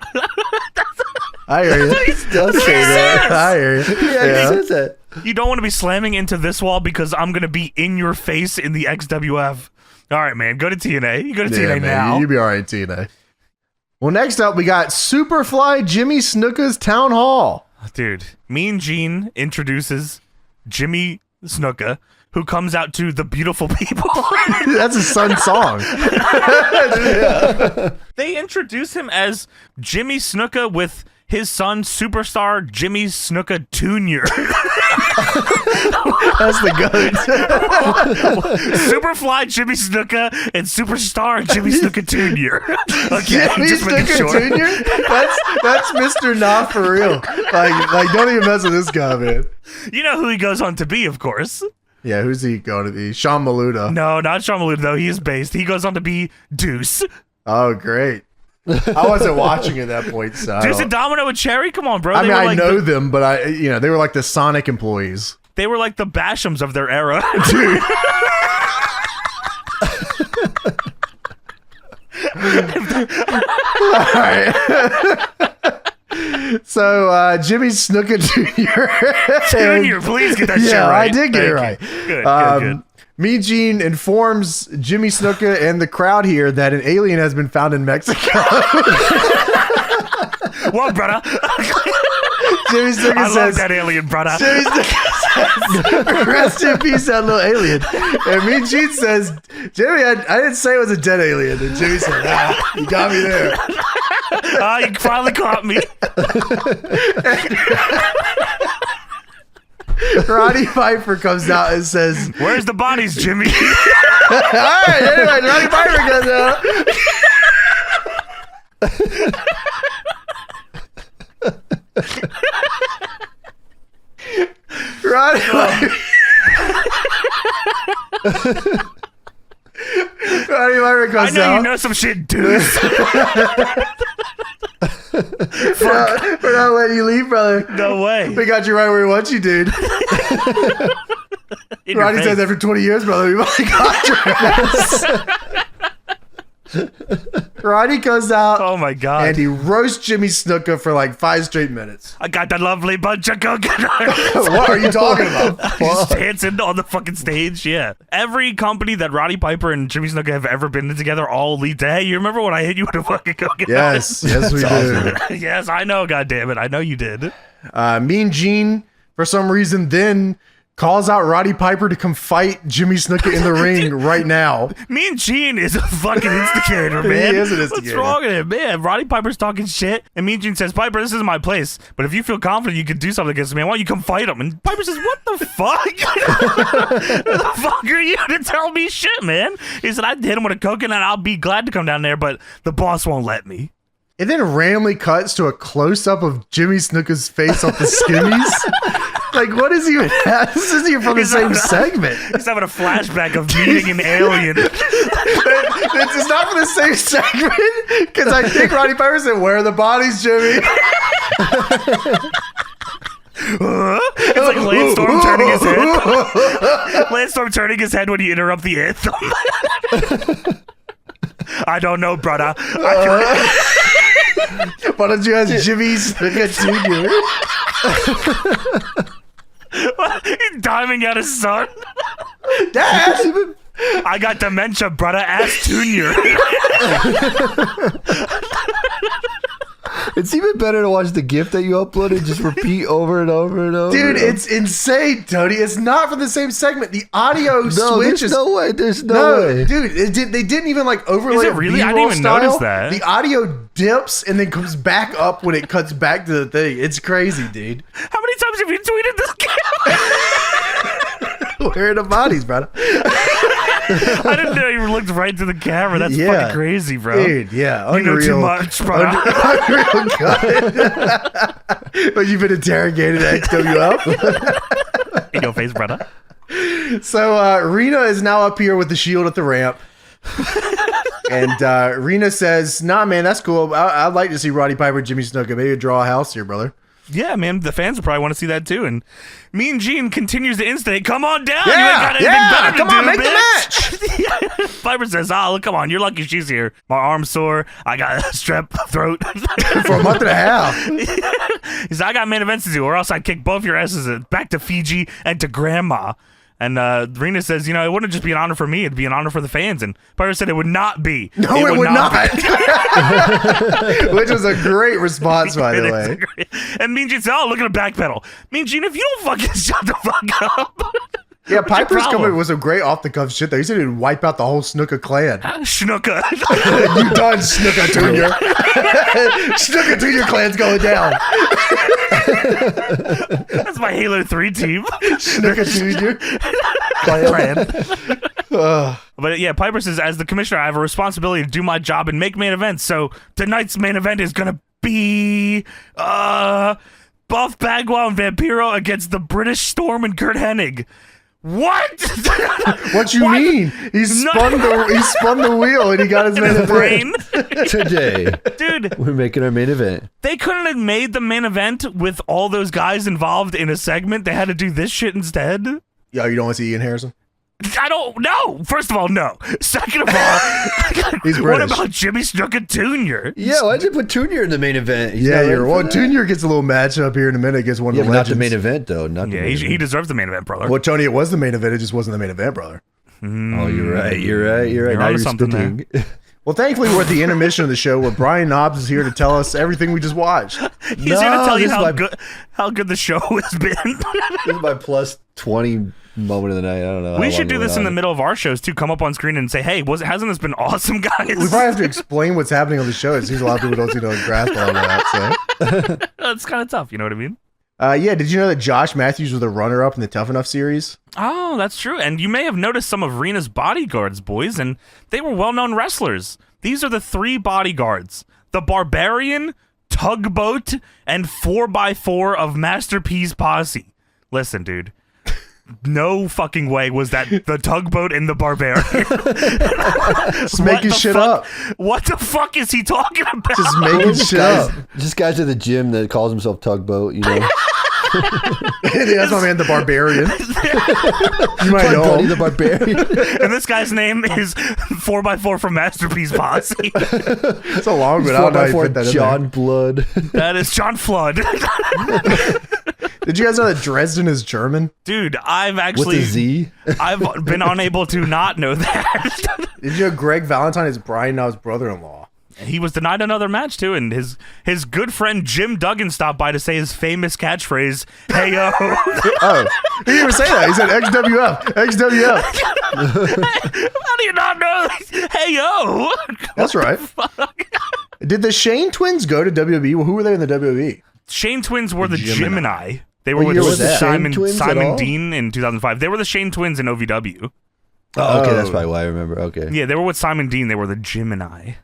S1: I hear you.
S3: He does say that.
S1: I hear you.
S3: Yeah, he says that.
S2: You don't want to be slamming into this wall because I'm gonna be in your face in the XWF. All right, man. Go to TNA. You go to TNA now.
S1: You be all right, TNA. Well, next up, we got Superfly Jimmy Snuka's Town Hall.
S2: Dude, Mean Gene introduces Jimmy Snuka, who comes out to the beautiful people.
S1: That's his son's song.
S2: They introduce him as Jimmy Snuka with his son, superstar Jimmy Snuka Jr.
S1: That's the goat.
S2: Superfly Jimmy Snuka and superstar Jimmy Snuka Jr. Okay,
S1: Jimmy
S2: just making
S1: Snuka
S2: sure.
S1: Jr.? That's Mr. Not for real. Like, don't even mess with this guy, man.
S2: You know who he goes on to be, of course.
S1: Yeah, who's he going to be? Sean Maluda.
S2: No, not Sean Maluda, though. He is based. He goes on to be Deuce.
S1: Oh, great. I wasn't watching at that point, so
S2: Deuce and Domino and Cherry? Come on, bro.
S1: I mean,
S2: were
S1: I
S2: like
S1: know them, but they were like the Sonic employees.
S2: They were like the Bashams of their era.
S1: Dude. All right. So, Jimmy Snuka Jr.
S2: Junior, please get that shit
S1: Yeah,
S2: right.
S1: I did get it
S2: Thank
S1: right.
S2: you. Good.
S1: Mean Gene informs Jimmy Snuka and the crowd here that an alien has been found in Mexico.
S2: Well, brother.
S1: Jimmy Snuka
S2: I
S1: says,
S2: love that alien, brother.
S1: Jimmy Snuka says, rest in peace, that little alien. And Mean Gene says, Jimmy, I didn't say it was a dead alien. And Jimmy said, you got me there.
S2: You finally caught me.
S1: Roddy Piper comes out and says,
S2: Where's the bodies, Jimmy?
S1: all right, anyway, Roddy Piper comes out. Roddy Piper. Roddy Piper comes
S2: I know
S1: out.
S2: you know some shit, dude.
S1: We're not letting you leave, brother.
S2: No way.
S1: We got you right where we want you, dude.
S2: In your
S1: Roddy
S2: face.
S1: says after 20 years, brother, we finally got your ass. Roddy goes out
S2: Oh my god.
S1: and he roasts Jimmy Snuka for like 5 straight minutes.
S2: I got that lovely bunch of coconuts.
S1: What are you talking about?
S2: Just dancing on the fucking stage, yeah. Every company that Roddy Piper and Jimmy Snuka have ever been in together all lead to, hey, you remember when I hit you with a fucking coconut?
S1: Yes, we do.
S2: Yes, I know, goddammit. I know you did.
S1: Mean Gene, for some reason, then calls out Roddy Piper to come fight Jimmy Snuka in the ring right now.
S2: Mean Gene is a fucking instigator, man.
S1: He is an
S2: What's
S1: instigator.
S2: wrong with him, man? Roddy Piper's talking shit, and Mean Gene says, Piper, this is my place, but if you feel confident you can do something against me, why don't you come fight him? And Piper says, what the fuck? Who the fuck are you to tell me shit, man? He said, I'd hit him with a coconut, I'll be glad to come down there, but the boss won't let me.
S1: It then randomly cuts to a close-up of Jimmy Snuka's face off the skimmies. Like, what is even that? This isn't even from the same segment.
S2: He's having a flashback of meeting an alien.
S1: It's not from the same segment because I think Roddy Piper said, "Where are the bodies, Jimmy?"
S2: It's like Lance Storm turning his head. Lance Storm turning his head when you interrupt the anthem. I don't know, brother.
S1: Why don't you ask Jimmy Snuka Jr.?
S2: He's diving at his son.
S1: Dad!
S2: I got dementia, brother. Ask Junior.
S3: It's even better to watch the GIF that you uploaded just repeat over and over and over.
S1: Dude, it's insane, Tony. It's not from the same segment. The audio switch
S3: there's
S1: is
S3: no way. There's no way.
S1: dude. They didn't even like overlay.
S2: Is it really? I didn't even notice that.
S1: The audio dips and then comes back up when it cuts back to the thing. It's crazy, dude.
S2: How many times have you tweeted this game?
S1: Where are the bodies, brother?
S2: I didn't know you looked right to the camera. That's fucking crazy, bro.
S1: Dude, yeah,
S2: You know
S1: unreal.
S2: too much, bro.
S1: Unreal good. But you've been interrogated at XWF.
S2: In your face, brother.
S1: So Rena is now up here with the shield at the ramp. And Rena says, nah, man, that's cool. I'd like to see Roddy Piper, Jimmy Snuka. Maybe draw a house here, brother.
S2: Yeah, man, the fans will probably want to see that too. And Mean Gene continues to instigate. Come on down.
S1: Yeah,
S2: you ain't got anything better to
S1: come
S2: do,
S1: on, make
S2: bitch.
S1: the match.
S2: Piper says, look, come on, you're lucky she's here. My arm's sore. I got a strep throat.
S1: For a month and a half.
S2: He said, I got main events to do, or else I'd kick both your asses back to Fiji and to Grandma. And Rena says, it wouldn't just be an honor for me, it'd be an honor for the fans. And Piper said it would not be.
S1: No, it would not. Which was a great response, by the way.
S2: And Mean Gene said, look at a backpedal. Mean Gene, if you don't fucking shut the fuck up.
S1: Yeah, Piper's coming with some great off-the-cuff shit, though. He said he'd wipe out the whole Snuka clan.
S2: Snuka.
S1: You done, Snuka Jr. Snuka Jr. clan's going down.
S2: That's my Halo 3 team.
S1: Snuka Jr.
S2: clan. But yeah, Piper says, as the commissioner, I have a responsibility to do my job and make main events. So tonight's main event is going to be Buff Bagwell and Vampiro against the British Storm and Curt Hennig. What?
S1: What you mean? He spun the wheel and he got his main event.
S3: Today,
S2: dude,
S3: we're making our main event.
S2: They couldn't have made the main event with all those guys involved in a segment. They had to do this shit instead.
S1: Yo, you don't want to see Ian Harrison?
S2: I don't know. First of all, no. Second of all,
S1: he's
S2: what
S1: British.
S2: about Jimmy Snuka Jr.?
S3: Yeah, why'd you put Junior in the main event?
S1: Junior gets a little matchup here in a minute against one of the legends.
S3: Not the main event, though.
S2: He deserves the main event, brother.
S1: Well, Tony, it was the main event. It just wasn't the main event, brother.
S3: Oh, you're right. Now you're spitting.
S1: Well, thankfully, we're at the intermission of the show where Brian Knobs is here to tell us everything we just watched.
S2: He's here to tell you how good the show has been.
S3: This is my plus 20 moment of the night. I don't know.
S2: We should do this in the middle of our shows too. Come up on screen and say, "Hey, hasn't this been awesome, guys?"
S1: We probably have to explain what's happening on the show. It seems a lot of people don't seem to grasp all of that. So
S2: it's kind of tough. You know what I mean?
S1: Yeah. Did you know that Josh Matthews was the runner-up in the Tough Enough series?
S2: Oh, that's true. And you may have noticed some of Rena's bodyguards, boys, and they were well-known wrestlers. These are the 3 bodyguards: the Barbarian, Tugboat, and 4x4 of Master P's posse. Listen, dude. No fucking way was that the Tugboat and the Barbarian.
S1: Just making shit up.
S2: What the fuck is he talking about?
S1: Just making shit up.
S3: Just guys at the gym that calls himself Tugboat, you know.
S1: That's my man, the Barbarian. You might know him.
S3: The Barbarian.
S2: And this guy's name is 4x4 from Master P's posse.
S1: It's a long one. I don't know how you fit that in
S3: John
S1: there.
S3: Blood.
S2: That is John Flood.
S1: Did you guys know that Drezden is German?
S2: Dude, I've actually...
S3: With a Z?
S2: I've been unable to not know that.
S1: Did you know Greg Valentine is Brian Knobs' brother-in-law?
S2: He was denied another match, too, and his good friend Jim Duggan stopped by to say his famous catchphrase, "Hey, yo."
S1: Oh, he didn't even say that. He said XWF.
S2: How do you not know? Hey, yo.
S1: That's right. Did the Shane twins go to WWE? Well, who were they in the WWE?
S2: Shane twins were the Gemini. They were
S1: What year was
S2: with
S1: that?
S2: Simon
S3: Shane twins at all?
S2: Dean in 2005. They were the Shane twins in OVW.
S3: Oh, okay, that's probably why I remember. Okay.
S2: Yeah, they were with Simon Dean. They were the Gemini.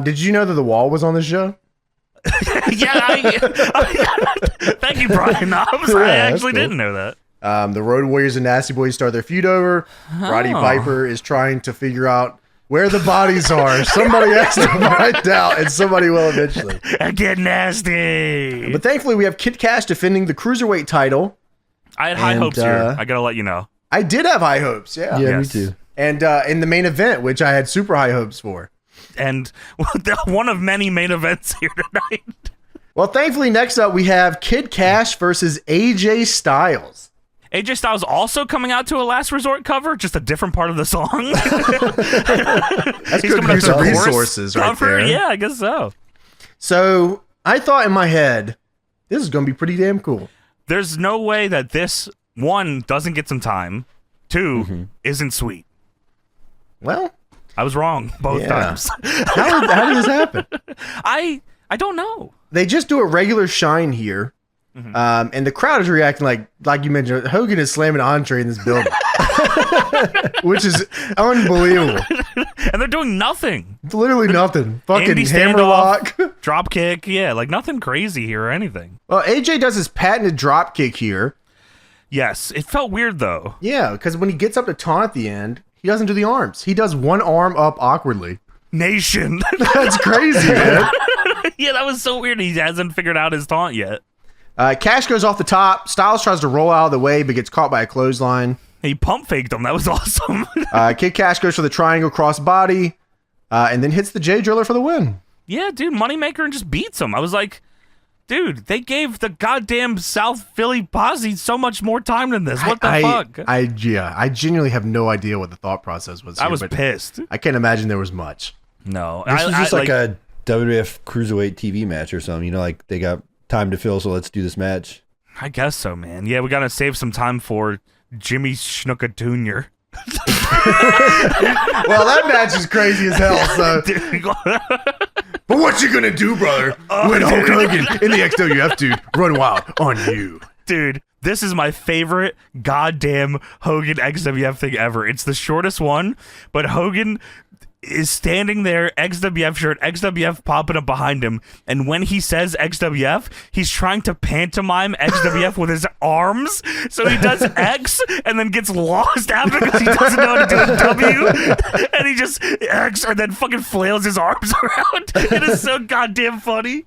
S1: Did you know that The Wall was on this show?
S2: Yeah, thank you, Brian Knobs. I actually didn't know that.
S1: The Road Warriors and Nasty Boys start their feud over. Roddy Piper is trying to figure out where the bodies are. Somebody has to find out, and somebody will eventually.
S2: And get nasty.
S1: But thankfully, we have Kid Kash defending the Cruiserweight title.
S2: I had high hopes here. I gotta let you know.
S1: I did have high hopes, yeah.
S3: Yeah, me too.
S1: And in the main event, which I had super high hopes for.
S2: And one of many main events here tonight.
S1: Well, thankfully, next up, we have Kid Kash versus AJ Styles.
S2: AJ Styles also coming out to a Last Resort cover, just a different part of the song.
S1: That's good use of resources right there.
S2: Yeah, I guess so.
S1: So I thought in my head, this is going to be pretty damn cool.
S2: There's no way that this, 1, doesn't get some time, 2, isn't sweet.
S1: Well,
S2: I was wrong both times.
S1: How did this happen?
S2: I don't know.
S1: They just do a regular shine here. And the crowd is reacting like you mentioned, Hogan is slamming Andre in this building, which is unbelievable.
S2: And they're doing nothing.
S1: It's literally nothing. Fucking
S2: Andy
S1: hammerlock,
S2: drop kick, yeah, like nothing crazy here or anything.
S1: Well, AJ does his patented drop kick here.
S2: Yes, it felt weird though.
S1: Yeah, because when he gets up to taunt at the end, he doesn't do the arms. He does one arm up awkwardly.
S2: Nation.
S1: That's crazy, man.
S2: Yeah, that was so weird. He hasn't figured out his taunt yet.
S1: Kash goes off the top. Styles tries to roll out of the way, but gets caught by a clothesline.
S2: He pump faked him. That was awesome.
S1: Kid Kash goes for the triangle cross body, and then hits the J Driller for the win.
S2: Yeah, dude, Moneymaker and just beats him. I was like, dude, they gave the goddamn South Philly posse so much more time than this. What the fuck?
S1: I genuinely have no idea what the thought process was.
S2: I was pissed.
S1: I can't imagine there was much.
S2: No.
S3: This was just like a WWF Cruiserweight TV match or something. You know, like they got time to fill, so let's do this match.
S2: I guess so, man. Yeah, we got to save some time for Jimmy Snuka Jr.
S1: Well, that match is crazy as hell, so... But what you gonna do, brother, when Hulk Hogan in the XWF, dude, run wild on you?
S2: Dude, this is my favorite goddamn Hogan XWF thing ever. It's the shortest one, but Hogan is standing there, XWF shirt, XWF popping up behind him, and when he says XWF, he's trying to pantomime XWF with his arms, so he does X and then gets lost after because he doesn't know how to do a W, and he just X and then fucking flails his arms around. It is so goddamn funny.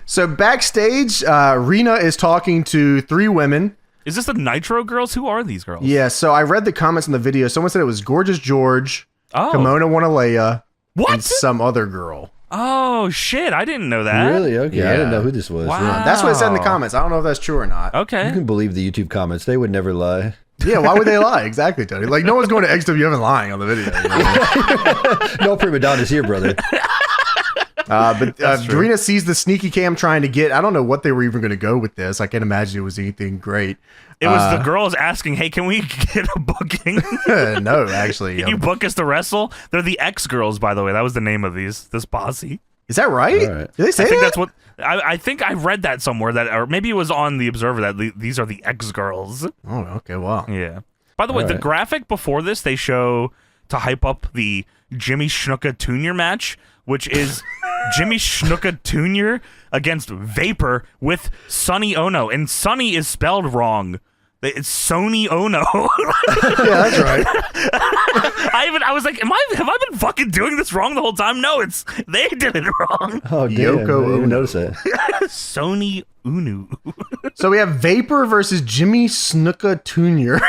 S1: So backstage, Rena is talking to 3 women.
S2: Is this the Nitro girls? Who are these girls?
S1: Yeah, so I read the comments in the video. Someone said it was Gorgeous George, Kimona Wanalea, and some other girl.
S2: Oh, shit. I didn't know that.
S3: Really? Okay.
S1: Yeah.
S3: I didn't know who this was.
S2: Wow.
S3: Yeah.
S1: That's what it said in the comments. I don't know if that's true or not.
S2: Okay.
S3: You can believe the YouTube comments. They would never lie.
S1: Yeah, why would they lie? Exactly, Tony. Like, no one's going to XWF and lying on the video. You know?
S3: No prima donnas here, brother.
S1: But Rena sees the sneaky cam trying to get... I don't know what they were even going to go with this. I can't imagine it was anything great.
S2: It was the girls asking, hey, can we get a booking?
S1: No, actually.
S2: Can you book us to wrestle? They're the X-Girls, by the way. That was the name of this posse.
S1: Is that right?
S3: Right.
S1: Did they say
S2: I think
S1: that?
S2: that's what... I think I read that somewhere, that, or maybe it was on The Observer, that these are the X-Girls.
S1: Oh, okay, wow.
S2: Yeah. By the way, the graphic before this, they show to hype up the Jimmy Snuka Jr. match, which is Jimmy Snuka Jr. against Vapor with Sonny Ono. And Sonny is spelled wrong. It's Sony Ono.
S1: Yeah, that's right.
S2: I was like, have I been fucking doing this wrong the whole time? No, they did it wrong.
S3: Oh, damn.
S1: Yoko
S3: I didn't even
S1: Ono.
S3: notice that.
S2: Sony Unu.
S1: So we have Vapor versus Jimmy Snuka Jr.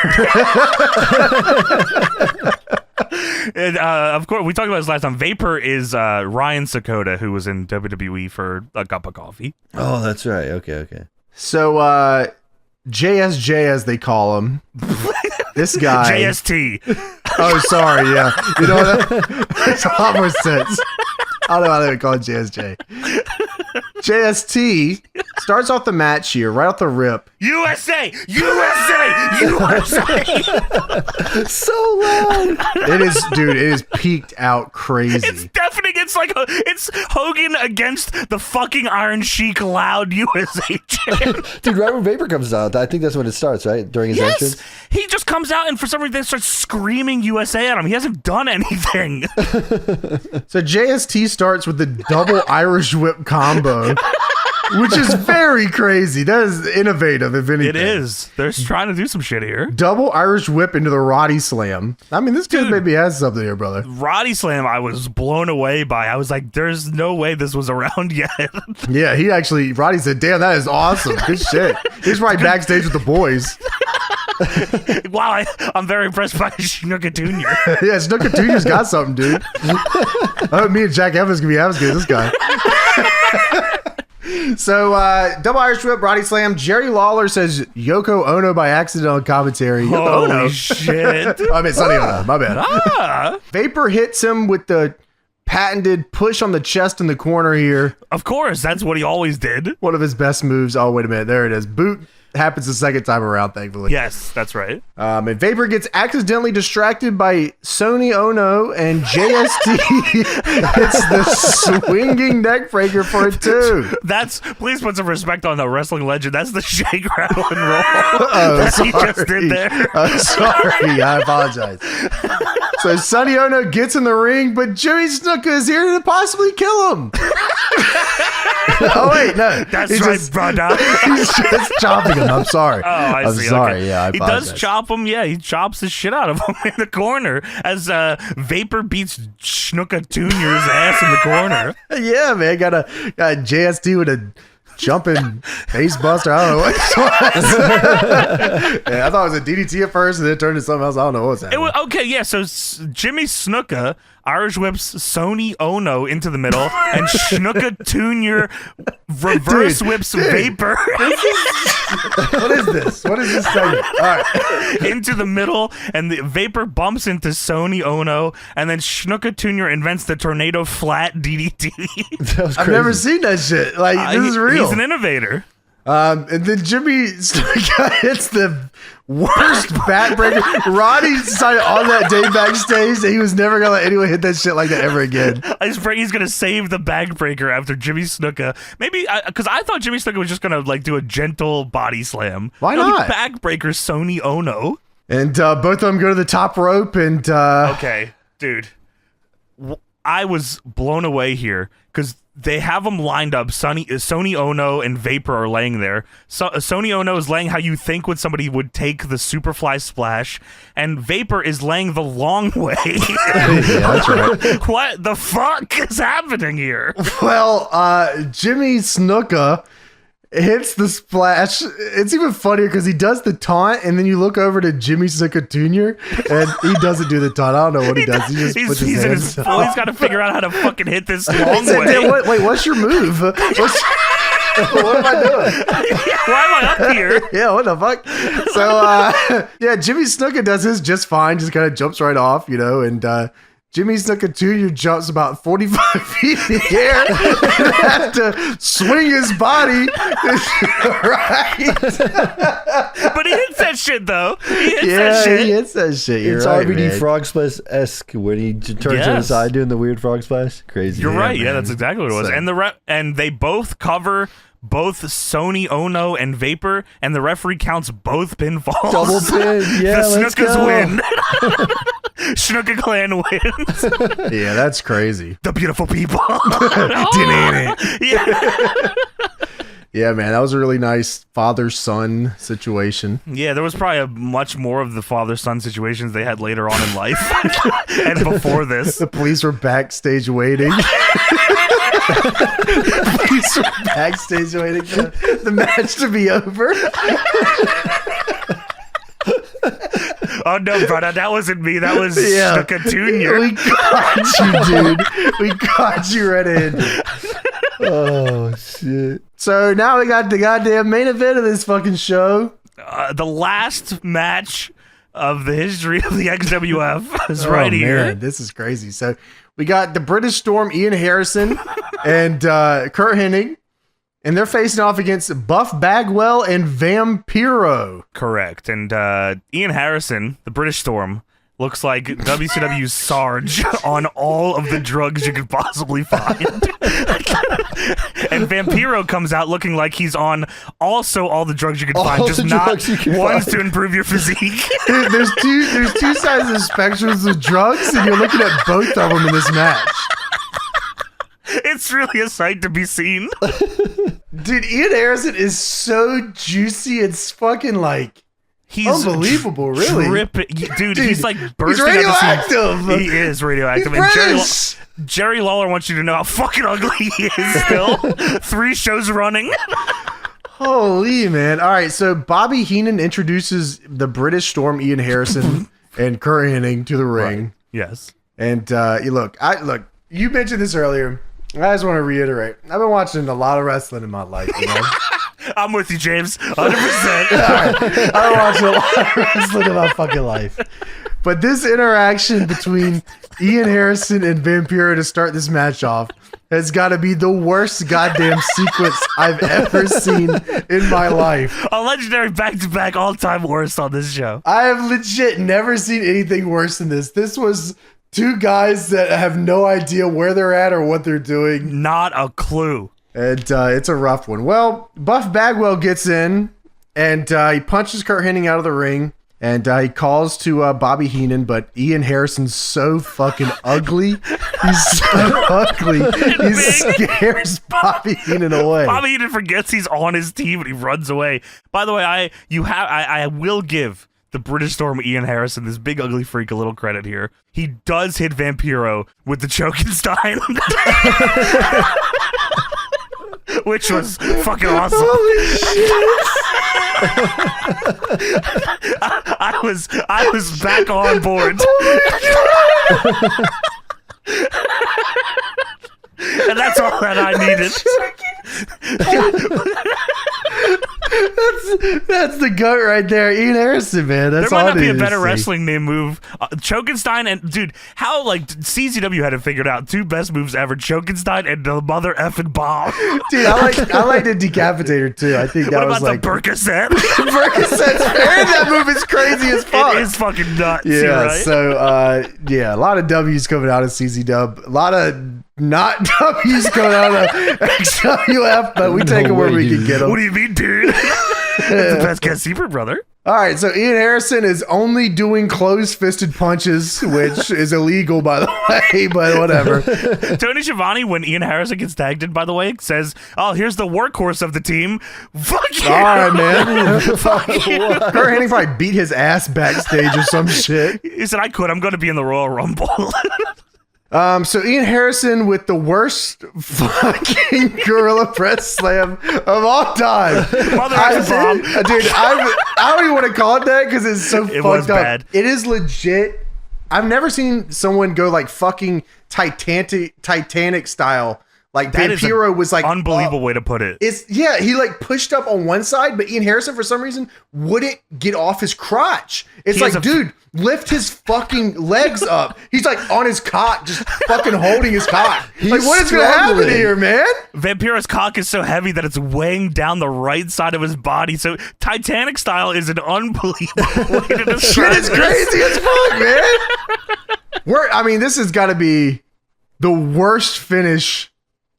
S2: And of course, we talked about this last time. Vapor is Ryan Sakota, who was in WWE for a cup of coffee.
S3: Oh, that's right. Okay.
S1: So JSJ, as they call him, this guy.
S2: JST.
S1: Oh, sorry. Yeah, you know that makes a lot more sense. I don't know how they would call it JSJ. JST starts off the match here, right off the rip.
S2: USA.
S3: So loud.
S1: It is peaked out crazy.
S2: It's deafening. It's Hogan against the fucking Iron Sheik loud USA chant.
S3: Dude, right when Vapor comes out, I think that's when it starts, right? During his entrance?
S2: He just comes out and for some reason they start screaming USA at him. He hasn't done anything.
S1: So JST starts with the double Irish whip combo, which is very crazy. That is innovative, if anything.
S2: It is. They're trying to do some shit here.
S1: Double Irish whip into the Roddy Slam. I mean, this kid maybe has something here, brother.
S2: Roddy Slam, I was blown away by. I was like, there's no way this was around yet.
S1: Yeah, Roddy said, damn, that is awesome. Good shit. He's right backstage with the boys.
S2: Wow, I'm very impressed by Snuka Jr.
S1: Yeah, Snuka Jr.'s got something, dude. Me and Jack Evans can be having this guy. So, double Irish whip, Roddy Slam. Jerry Lawler says Yoko Ono by accident on commentary. Yoko Ono.
S2: Shit.
S1: I mean, Sonny Ono. My bad. Vapor hits him with the patented push on the chest in the corner here.
S2: Of course, that's what he always did.
S1: One of his best moves. Oh, wait a minute. There it is. Boot happens the second time around, thankfully.
S2: Yes, that's right.
S1: And Vapor gets accidentally distracted by Sony Ono, and JST hits the swinging neck breaker for it too.
S2: Please put some respect on the wrestling legend. That's the shake, rattle, and roll
S1: that
S2: he just did there.
S1: Sorry, I apologize. So Sonny Ono gets in the ring, but Jimmy Snuka is here to possibly kill him. Oh wait, no,
S2: that's right, brother.
S1: He's just chopping him. I'm sorry.
S2: Oh, I'm
S1: sorry.
S2: Okay.
S1: Yeah, I apologize.
S2: He does chop him. Yeah, he chops the shit out of him in the corner as Vapor beats Snuka Jr.'s ass in the corner.
S1: Yeah, man, got JST with a jumping face buster. I don't know what it was. Yeah, I thought it was a DDT at first, and then it turned into something else. I don't know what was happening.
S2: Okay, yeah. So Jimmy Snuka Irish whips Sony Ono into the middle, and Snuka Jr. reverse whips Vapor.
S1: What is this? What is this segment? All right.
S2: Into the middle, and the Vapor bumps into Sony Ono, and then Snuka Jr. invents the tornado flat DDT.
S1: I've never seen that shit. Like, this is real.
S2: He's an innovator.
S1: And then Jimmy Snuka hits the worst backbreaker. Roddy decided on that day backstage that he was never going to let anyone hit that shit like that ever again.
S2: He's going to save the backbreaker after Jimmy Snuka. Maybe, because I thought Jimmy Snuka was just going to like do a gentle body slam.
S1: Why not?
S2: Backbreaker Sony Ono.
S1: And both of them go to the top rope and...
S2: Okay, dude. I was blown away here because they have them lined up. Sony Ono and Vapor are laying there. Sony Ono is laying how you think when somebody would take the Superfly Splash, and Vapor is laying the long way.
S1: Yeah, that's right.
S2: What the fuck is happening here?
S1: Well, Jimmy Snuka hits the splash. It's even funnier because he does the taunt, and then you look over to Jimmy Snuka Jr., and he doesn't do the taunt. I don't know what he does. He just puts his hands up.
S2: He's got to figure out how to fucking hit this long way.
S1: Wait, what's your move? What am I doing?
S2: Why am I up here?
S1: Yeah, what the fuck? So, yeah, Jimmy Snuka does his just fine. Just kind of jumps right off, you know, and Jimmy Snuka Jr. jumps about 45 feet in the air and has to swing his body. Right.
S2: But he hits that shit, though. He hits
S1: that shit. You're
S3: It's
S1: right,
S3: RVD
S1: man.
S3: Frog Splash-esque when he turns to the side doing the weird frog splash. Crazy.
S2: You're right.
S1: man.
S2: Yeah, that's exactly what it was. And they both cover both Sony Ono and Vapor, and the referee counts both pinfalls.
S3: Double pin. Yeah,
S2: the
S3: let's
S2: Snukas
S3: go.
S2: win. Snuka Clan wins.
S1: Yeah, that's crazy.
S2: The beautiful people.
S1: Yeah. Yeah, man, that was a really nice father-son situation.
S2: Yeah, there was probably much more of the father-son situations they had later on in life and before this.
S1: The police were backstage waiting. Police were backstage waiting for the match to be over.
S2: Oh, no, brother, that wasn't me. That was Snuka Jr.
S1: We caught you, dude. We caught you red-handed.
S3: Oh, shit.
S1: So now we got the goddamn main event of this fucking show.
S2: The last match of the history of the XWF is here.
S1: Man, this is crazy. So we got the British Storm, Ian Harrison, and Curt Hennig, and they're facing off against Buff Bagwell and Vampiro.
S2: Correct. And Ian Harrison, the British Storm, looks like WCW's Sarge on all of the drugs you could possibly find. And Vampiro comes out looking like he's on also all the drugs you could find, just not ones to improve your physique.
S1: There's two sides of the spectrums of drugs, and you're looking at both of them in this match.
S2: It's really a sight to be seen.
S1: Dude, Ian Harrison is so juicy. It's fucking like... He's unbelievable, really.
S2: Dripping. Dude, he's like bursting
S1: he's
S2: at the
S1: radioactive.
S2: seams. He is radioactive.
S1: He's
S2: and Jerry Lawler wants you to know how fucking ugly he is still. 3 shows running.
S1: Holy man. All right, so Bobby Heenan introduces the British Storm, Ian Harrison, and Curt Hennig to the ring.
S2: Right. Yes.
S1: And look, you mentioned this earlier. I just want to reiterate. I've been watching a lot of wrestling in my life, you know?
S2: I'm with you, James. 100%.
S1: Right. I watch a lot of wrestling in my fucking life. But this interaction between Ian Harrison and Vampiro to start this match off has got to be the worst goddamn sequence I've ever seen in my life.
S2: A legendary back-to-back all-time worst on this show.
S1: I have legit never seen anything worse than this. This was... 2 guys that have no idea where they're at or what they're doing.
S2: Not a clue.
S1: And it's a rough one. Well, Buff Bagwell gets in, and he punches Curt Hennig out of the ring, and he calls to Bobby Heenan, but Ian Harrison's so fucking ugly. He's so ugly. He scares Bobby Heenan away.
S2: Bobby Heenan forgets he's on his team, and he runs away. By the way, I will give the British Storm Ian Harrison, this big ugly freak, a little credit here. He does hit Vampiro with the Chokenstein. which was fucking awesome.
S3: Holy shit!
S2: I was back on board. And that's all that I needed.
S1: That's the goat right there, Ian Harrison, man. That's
S2: there might
S1: all
S2: not be a better wrestling name move. Chokenstein and dude, how like CZW had it figured out. 2 best moves ever: Chokenstein and the mother effing bomb.
S1: Dude, I like the decapitator too. I think that
S2: what
S1: was
S2: about
S1: like
S2: the Percocet?
S1: Percocet's man, that move is crazy as fuck.
S2: It is fucking nuts.
S1: Yeah,
S2: right?
S1: so yeah, a lot of W's coming out of CZW, a lot of not W's coming out of XWF, but we take them where we can get them.
S2: What do you mean, dude? It's the best Casper brother.
S1: All right, so Ian Harrison is only doing closed-fisted punches, which is illegal, by the way, but whatever.
S2: Tony Schiavone, when Ian Harrison gets tagged in, by the way, says, "Oh, here's the workhorse of the team." Fuck you.
S1: All right, man. Fuck you. Kurt Hennig probably beat his ass backstage or some shit.
S2: He said, "I quit. I'm going to be in the Royal Rumble."
S1: So Ian Harrison with the worst fucking gorilla press slam of all time.
S2: Mother bomb.
S1: Dude, I don't even want to call it that because it's so fucked up.
S2: Bad.
S1: It is legit. I've never seen someone go like fucking Titanic style. Like
S2: that
S1: Vampiro was like
S2: unbelievable way to put it.
S1: He like pushed up on one side, but Ian Harrison for some reason wouldn't get off his crotch. It's like, dude, lift his fucking legs up. He's like on his cock, just fucking holding his cock. Like, what is gonna happen here, man?
S2: Vampiro's cock is so heavy that it's weighing down the right side of his body. So Titanic style is an unbelievable way to describe
S1: Shit is crazy as fuck, man. This has got to be the worst finish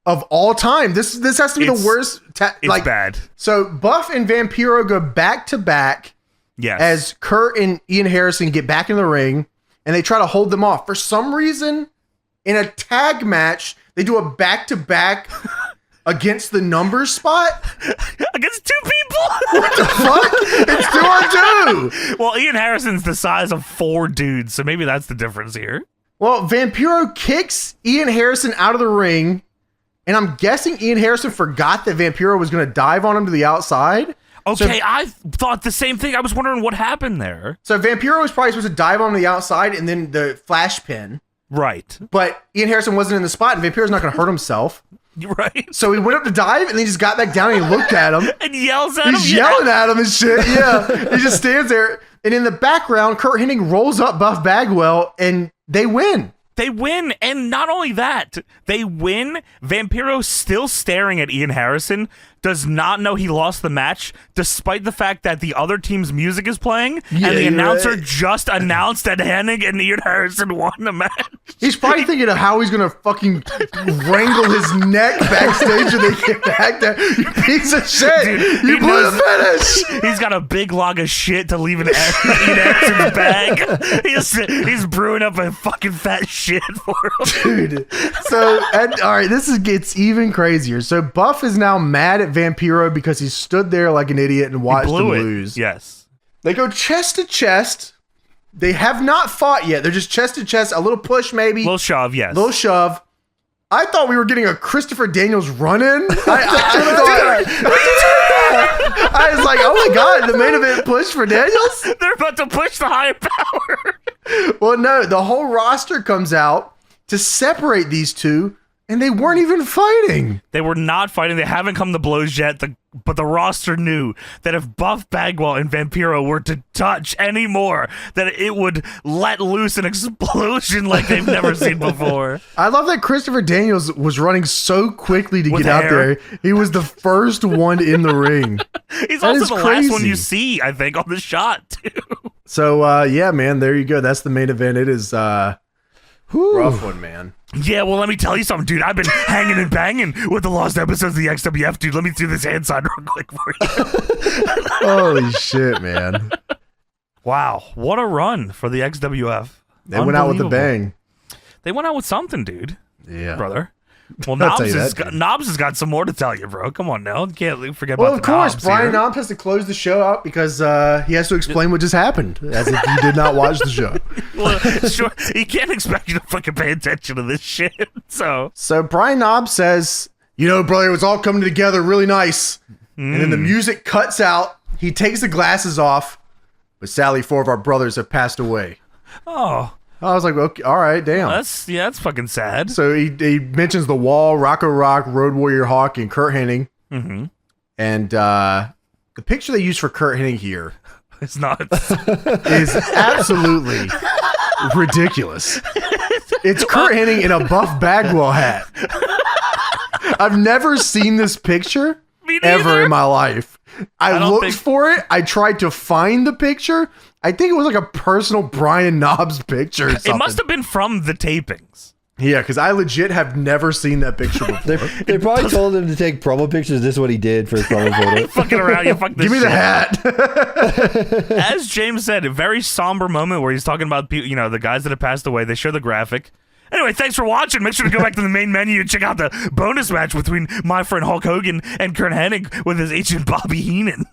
S1: of all time. This has to be the worst.
S2: It's bad.
S1: So Buff and Vampiro go back to back.
S2: Yes.
S1: As Curt and Ian Harrison get back in the ring, and they try to hold them off. For some reason, in a tag match, they do a back to back against the numbers spot
S2: against 2 people.
S1: What the fuck? It's 2 on 2.
S2: Well, Ian Harrison's the size of 4 dudes, so maybe that's the difference here.
S1: Well, Vampiro kicks Ian Harrison out of the ring. And I'm guessing Ian Harrison forgot that Vampiro was going to dive on him to the outside.
S2: Okay, I thought the same thing. I was wondering what happened there.
S1: So Vampiro was probably supposed to dive on the outside and then the flash pin.
S2: Right.
S1: But Ian Harrison wasn't in the spot, and Vampiro's not going to hurt himself.
S2: Right.
S1: So he went up to dive, and then he just got back down and he looked at him.
S2: And yells at him.
S1: He's yelling at him and shit, yeah. He just stands there. And in the background, Curt Hennig rolls up Buff Bagwell, and they win.
S2: They win, and not only that, they win. Vampiro still staring at Ian Harrison, does not know he lost the match, despite the fact that the other team's music is playing, and the announcer just announced that Hennig and Ian Harrison won the match.
S1: He's probably thinking of how he's going to fucking wrangle his neck backstage when they get back there. You piece of shit. Dude, you blew the finish.
S2: He's got a big log of shit to leave in Ian Harrison's bag. He's brewing up a fucking fat shit for him.
S1: Dude. So, all right, this gets even crazier. So Buff is now mad at Vampiro because he stood there like an idiot and watched him lose.
S2: Yes.
S1: They go chest to chest. They have not fought yet. They're just chest to chest. A little push, maybe.
S2: Little shove, yes.
S1: Little shove. I thought we were getting a Christopher Daniels run-in. I was like, oh my God, the main event push for Daniels?
S2: They're about to push the higher power.
S1: Well, no, the whole roster comes out to separate these two, and they weren't even fighting.
S2: They were not fighting. They haven't come to blows yet. But the roster knew that if Buff Bagwell and Vampiro were to touch anymore, that it would let loose an explosion like they've never seen before.
S1: I love that Christopher Daniels was running so quickly to get out there. He was the first one in the ring.
S2: He's also the last one you see, I think, on the shot, too.
S1: So, yeah, man, there you go. That's the main event. It is rough one, man.
S2: Yeah, well, let me tell you something, dude. I've been hanging and banging with the lost episodes of the XWF, dude. Let me do this hand sign real quick for you.
S1: Holy shit, man.
S2: Wow, what a run for the XWF.
S1: They went out with a bang.
S2: They went out with something, dude.
S1: Yeah.
S2: Brother. Well, Knobs has got some more to tell you, bro. Come on now. You can't forget about the Knobs. Well, of course,
S1: Brian Knobs has to close the show out because he has to explain what just happened, as if you did not watch the show.
S2: Well, sure. He can't expect you to fucking pay attention to this shit. So
S1: Brian Knobs says you know, brother, it was all coming together really nice. And then the music cuts out. He takes the glasses off, but sadly, 4 of our brothers have passed away.
S2: Oh.
S1: I was like, okay, all right, damn.
S2: That's fucking sad.
S1: So he mentions The Wall, Rocco Rock, Road Warrior Hawk, and Curt Hennig. Mm-hmm. And the picture they used for Curt Hennig here
S2: is
S1: absolutely ridiculous. It's Curt Hennig in a Buff Bagwell hat. I've never seen this picture ever in my life. I looked for it. I tried to find the picture. I think it was like a personal Brian Knobs picture or something.
S2: It must have been from the tapings.
S1: Yeah, because I legit have never seen that picture before.
S3: They probably told him to take promo pictures. This is what he did for his promo photo.
S2: Fucking around, you fuck this
S1: Give me
S2: shit.
S1: the hat.
S2: As James said, a very somber moment where he's talking about, you know, the guys that have passed away. They show the graphic. Anyway, thanks for watching. Make sure to go back to the main menu and check out the bonus match between my friend Hulk Hogan and Curt Hennig with his agent Bobby Heenan.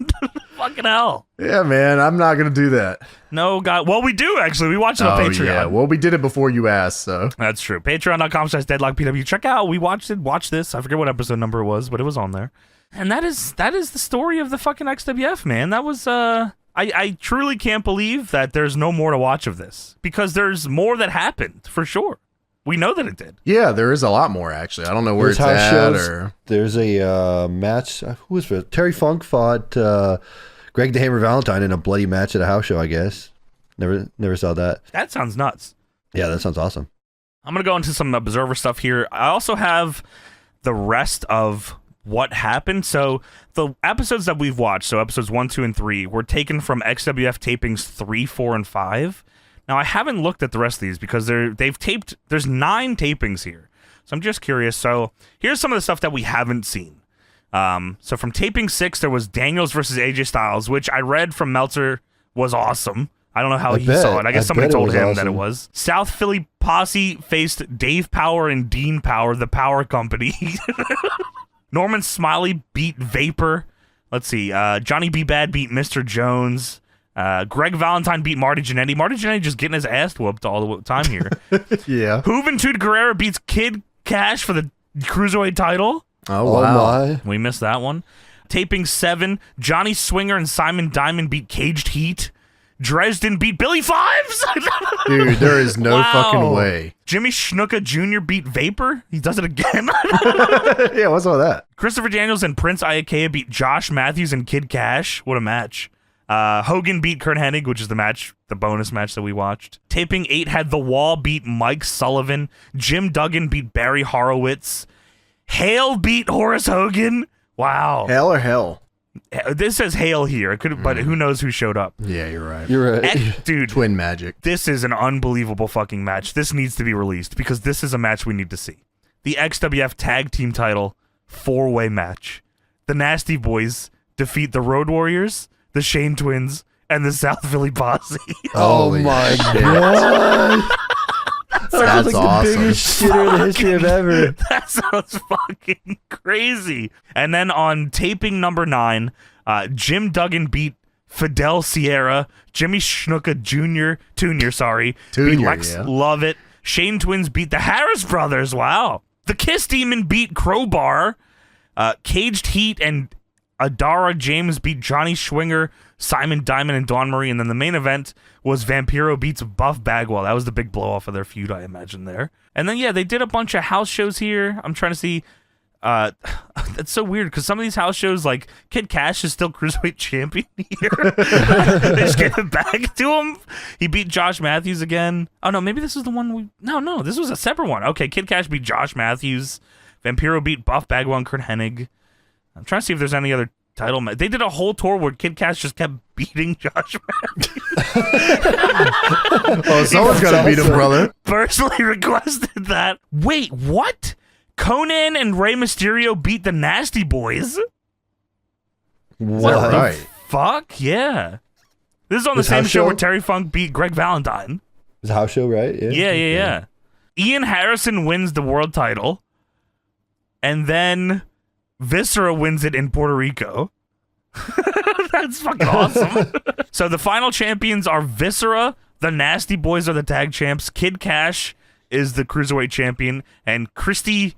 S2: Fucking hell.
S1: Yeah, man, I'm not going to do that.
S2: No, God. Well, we do, actually. We watch it on Patreon.
S1: Yeah, well, we did it before you asked, so.
S2: That's true. Patreon.com/DeadlockPW. Check out. We watched it. Watch this. I forget what episode number it was, but it was on there. And that is the story of the fucking XWF, man. That was, I truly can't believe that there's no more to watch of this. Because there's more that happened, for sure. We know that it did.
S1: Yeah, there is a lot more, actually. I don't know where it's at. Or...
S3: There's a match. Who was it? Terry Funk fought Greg the Hammer Valentine in a bloody match at a house show, I guess. Never saw that.
S2: That sounds nuts.
S3: Yeah, that sounds awesome.
S2: I'm going to go into some Observer stuff here. I also have the rest of what happened. So the episodes that we've watched, so episodes 1, 2, and 3, were taken from XWF tapings 3, 4, and 5. Now, I haven't looked at the rest of these because they've taped, there's 9 tapings here. So I'm just curious. So here's some of the stuff that we haven't seen. So from taping 6, there was Daniels versus AJ Styles, which I read from Meltzer was awesome. I don't know how he saw it. I guess somebody told him that it was. South Philly Posse faced Dave Power and Dean Power, the Power Company. Norman Smiley beat Vapor. Let's see. Johnny B. Bad beat Mr. Jones. Greg Valentine beat Marty Jannetty. Marty Jannetty just getting his ass whooped all the time here.
S1: Yeah.
S2: Juventud Guerrera beats Kid Kash for the Cruiserweight title.
S1: Oh, wow.
S3: My.
S2: We missed that one. Taping 7, Johnny Swinger and Simon Diamond beat Caged Heat. Dresden beat Billy Fives.
S1: Dude, there is no fucking way.
S2: Jimmy Snuka Jr. beat Vapor. He does it again.
S1: Yeah, what's all that?
S2: Christopher Daniels and Prince Iakea beat Josh Matthews and Kid Kash. What a match. Hogan beat Curt Hennig, which is the bonus match that we watched. Taping 8 had The Wall beat Mike Sullivan. Jim Duggan beat Barry Horowitz. Hale beat Horace Hogan. Wow.
S1: Hell or hell?
S2: This says Hale here. It could, but who knows who showed up?
S1: Yeah, you're right.
S3: You're right.
S2: Dude,
S1: Twin magic.
S2: this is an unbelievable fucking match. This needs to be released because this is a match we need to see. The XWF Tag Team title 4-way match. The Nasty Boys defeat the Road Warriors, the Shane Twins, and the South Philly Posse.
S3: Oh my god.
S1: That's
S3: like
S1: awesome.
S3: The biggest shitter in the history of ever.
S2: That sounds fucking crazy. And then on taping number 9, Jim Duggan beat Fidel Sierra, Jimmy Snuka Jr. beat Lex Lovett. Shane Twins beat the Harris Brothers. Wow. The Kiss Demon beat Crowbar. Caged Heat and Adara James beat Johnny Schwinger, Simon Diamond, and Dawn Marie. And then the main event was Vampiro beats Buff Bagwell. That was the big blow off of their feud, I imagine, there. And then, yeah, they did a bunch of house shows here. I'm trying to see. That's so weird because some of these house shows, like Kid Kash is still Cruiserweight champion here. They just gave it back to him. He beat Josh Matthews again. Oh, no, maybe this is the one No, this was a separate one. Okay, Kid Kash beat Josh Matthews. Vampiro beat Buff Bagwell and Curt Hennig. I'm trying to see if there's any other title match. They did a whole tour where Kid Kash just kept beating Josh Matthews.
S1: Oh, someone's got to beat him, brother.
S2: Personally requested that. Wait, what? Conan and Rey Mysterio beat the Nasty Boys?
S3: What?
S1: Right.
S2: Fuck, yeah. This is on the
S3: This
S2: same
S3: house
S2: show
S3: show?
S2: where Terry Funk beat Greg Valentine.
S3: It's a house show, right?
S2: Yeah. Ian Harrison wins the world title. And then Viscera wins it in Puerto Rico. That's fucking awesome. So the final champions are Viscera, the Nasty Boys are the tag champs, Kid Kash is the Cruiserweight champion, and Christy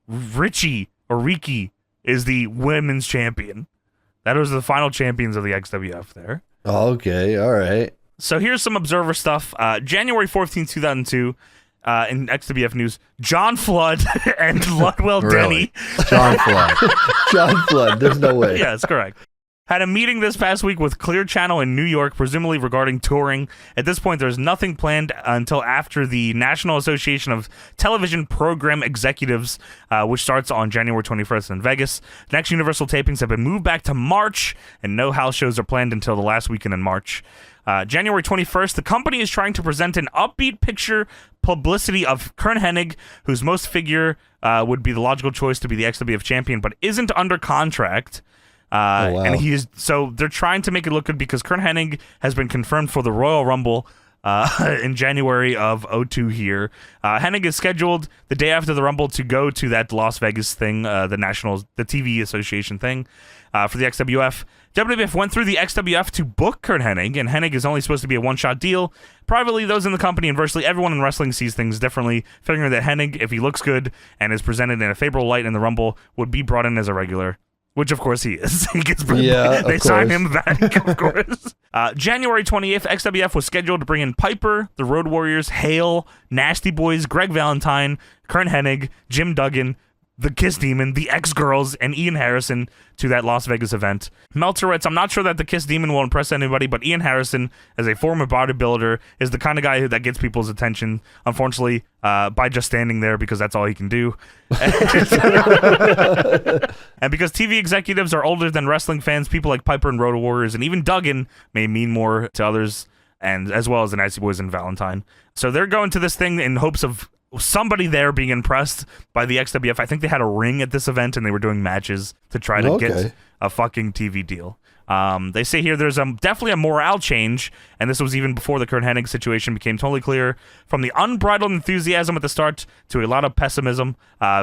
S2: Ritchie or Riki, is the women's champion. That was the final champions of the XWF there.
S3: Okay, all right.
S2: So here's some Observer stuff. January 14th, 2002, in XWF news, John Flood and Ludwell
S1: Really?
S2: Denny.
S1: John Flood.
S3: John Flood, there's no way.
S2: Yes, correct. Had a meeting this past week with Clear Channel in New York, presumably regarding touring. At this point, there's nothing planned until after the National Association of Television Program Executives, which starts on January 21st in Vegas. Next Universal tapings have been moved back to March, and no house shows are planned until the last weekend in March. January 21st, the company is trying to present an upbeat picture publicity of Curt Hennig, whose most figure would be the logical choice to be the XWF champion, but isn't under contract.
S3: Wow.
S2: And so they're trying to make it look good because Curt Hennig has been confirmed for the Royal Rumble in January of 2002 here. Hennig is scheduled the day after the Rumble to go to that Las Vegas thing, the TV Association thing for the XWF. WWF went through the XWF to book Curt Hennig, and Hennig is only supposed to be a one-shot deal. Privately, those in the company and virtually everyone in wrestling sees things differently, figuring that Hennig, if he looks good and is presented in a favorable light in the Rumble, would be brought in as a regular. Which, of course, he is. He gets they sign him back, of course. January 28th, XWF was scheduled to bring in Piper, the Road Warriors, Hale, Nasty Boyz, Greg Valentine, Curt Hennig, Jim Duggan, the Kiss Demon, the X-Girls, and Ian Harrison to that Las Vegas event. Meltzer writes, I'm not sure that the Kiss Demon will impress anybody, but Ian Harrison, as a former bodybuilder, is the kind of guy that gets people's attention, unfortunately, by just standing there because that's all he can do. And because TV executives are older than wrestling fans, people like Piper and Road Warriors and even Duggan may mean more to others, and as well as the Nasty Boyz and Valentine. So they're going to this thing in hopes of somebody there being impressed by the XWF. I think they had a ring at this event and they were doing matches to try to get a fucking TV deal. They say here there's definitely a morale change, and this was even before the Curt Hennig situation became totally clear. From the unbridled enthusiasm at the start to a lot of pessimism,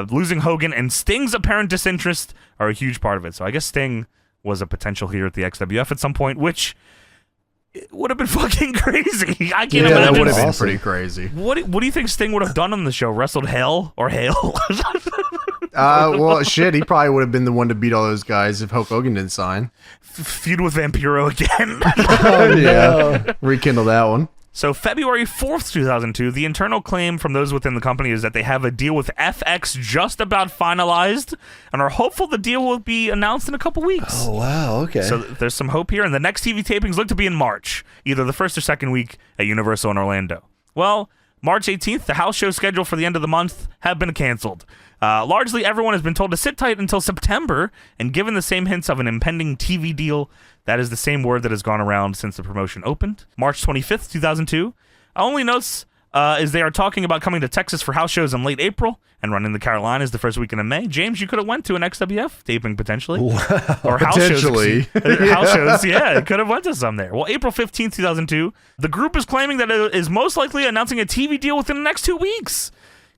S2: losing Hogan and Sting's apparent disinterest are a huge part of it. So I guess Sting was a potential here at the XWF at some point, which would have been fucking crazy. I can't imagine.
S1: That would have been pretty crazy.
S2: What do you think Sting would have done on the show? Wrestled Hale or Hale?
S1: Well, shit, he probably would have been the one to beat all those guys if Hulk Hogan didn't sign.
S2: Feud with Vampiro again.
S1: Oh, yeah. Rekindle that one.
S2: So February 4th, 2002, the internal claim from those within the company is that they have a deal with FX just about finalized and are hopeful the deal will be announced in a couple weeks.
S3: Oh, wow, okay.
S2: So there's some hope here, and the next TV tapings look to be in March, either the first or second week at Universal in Orlando. Well, March 18th, the house shows scheduled for the end of the month have been canceled. Largely, everyone has been told to sit tight until September, and given the same hints of an impending TV deal, that is the same word that has gone around since the promotion opened. March 25th, 2002. Only notes is they are talking about coming to Texas for house shows in late April and running the Carolinas the first weekend of May. James, you could have went to an XWF taping potentially.
S3: Wow.
S2: Or house
S1: Potentially.
S2: shows. House shows, yeah, it could have went to some there. Well, April 15th, 2002, the group is claiming that it is most likely announcing a TV deal within the next 2 weeks.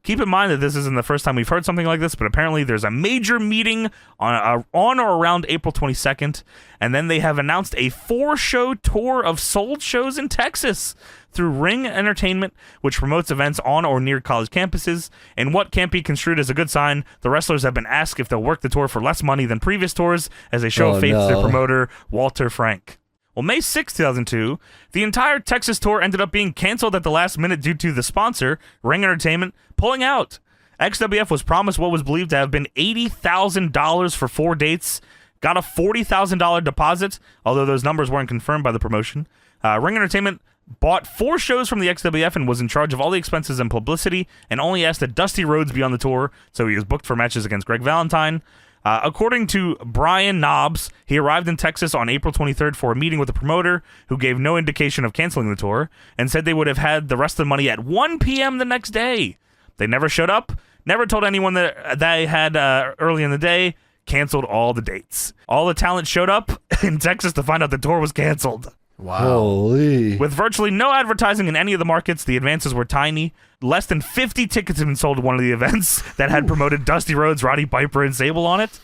S2: Keep in mind that this isn't the first time we've heard something like this, but apparently there's a major meeting on or around April 22nd, and then they have announced a 4-show tour of sold shows in Texas through Ring Entertainment, which promotes events on or near college campuses. And what can't be construed as a good sign, the wrestlers have been asked if they'll work the tour for less money than previous tours as they show faith to their promoter, Walter Frank. Well, May 6, 2002, the entire Texas tour ended up being canceled at the last minute due to the sponsor, Ring Entertainment, pulling out. XWF was promised what was believed to have been $80,000 for 4 dates, got a $40,000 deposit, although those numbers weren't confirmed by the promotion. Ring Entertainment bought 4 shows from the XWF and was in charge of all the expenses and publicity, and only asked that Dusty Rhodes be on the tour, so he was booked for matches against Greg Valentine. According to Brian Knobs, he arrived in Texas on April 23rd for a meeting with the promoter, who gave no indication of canceling the tour, and said they would have had the rest of the money at 1 p.m. the next day. They never showed up, never told anyone that they had early in the day, canceled all the dates. All the talent showed up in Texas to find out the tour was canceled.
S1: Wow.
S3: Holy.
S2: With virtually no advertising in any of the markets, the advances were tiny. Less than 50 tickets had been sold to one of the events that had promoted Dusty Rhodes, Roddy Piper, and Sable on it.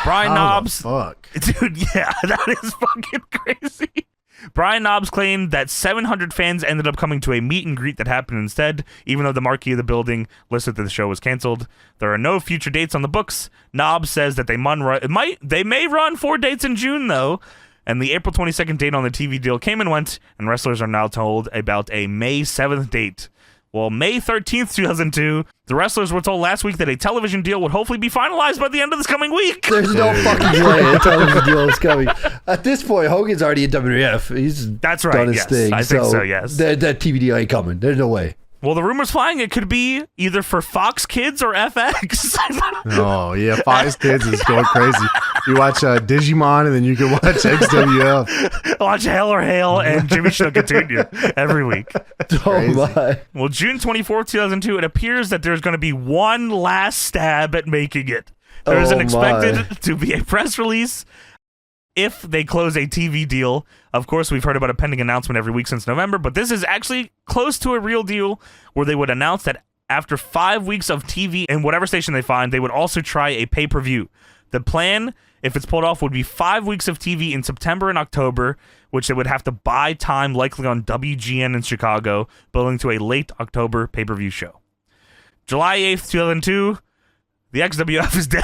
S2: Brian Knobs.
S1: Fuck.
S2: Dude, yeah, that is fucking crazy. Brian Knobbs claimed that 700 fans ended up coming to a meet and greet that happened instead, even though the marquee of the building listed that the show was canceled. There are no future dates on the books. Knobbs says that they may run 4 dates in June, though. And the April 22nd date on the TV deal came and went, and wrestlers are now told about a May 7th date. Well, May 13th, 2002, the wrestlers were told last week that a television deal would hopefully be finalized by the end of this coming week.
S3: There's no fucking way a television deal is coming. At this point, Hogan's already in WWF. He's done his thing.
S2: I think so, yes.
S3: That TV deal ain't coming. There's no way.
S2: Well, the rumor's flying it could be either for Fox Kids or FX.
S1: Oh, yeah, Fox Kids is going crazy. You watch Digimon, and then you can watch XWF.
S2: Watch Hell or Hail and Jimmy Snuka Jr. every week.
S3: Oh, my.
S2: Well, June 24th, 2002, it appears that there's going to be one last stab at making it. There is expected to be a press release if they close a TV deal. Of course, we've heard about a pending announcement every week since November, but this is actually close to a real deal where they would announce that after 5 weeks of TV in whatever station they find, they would also try a pay-per-view. The plan, if it's pulled off, would be 5 weeks of TV in September and October, which they would have to buy time likely on WGN in Chicago, building to a late October pay-per-view show. July 8th, 2002, the XWF is dead.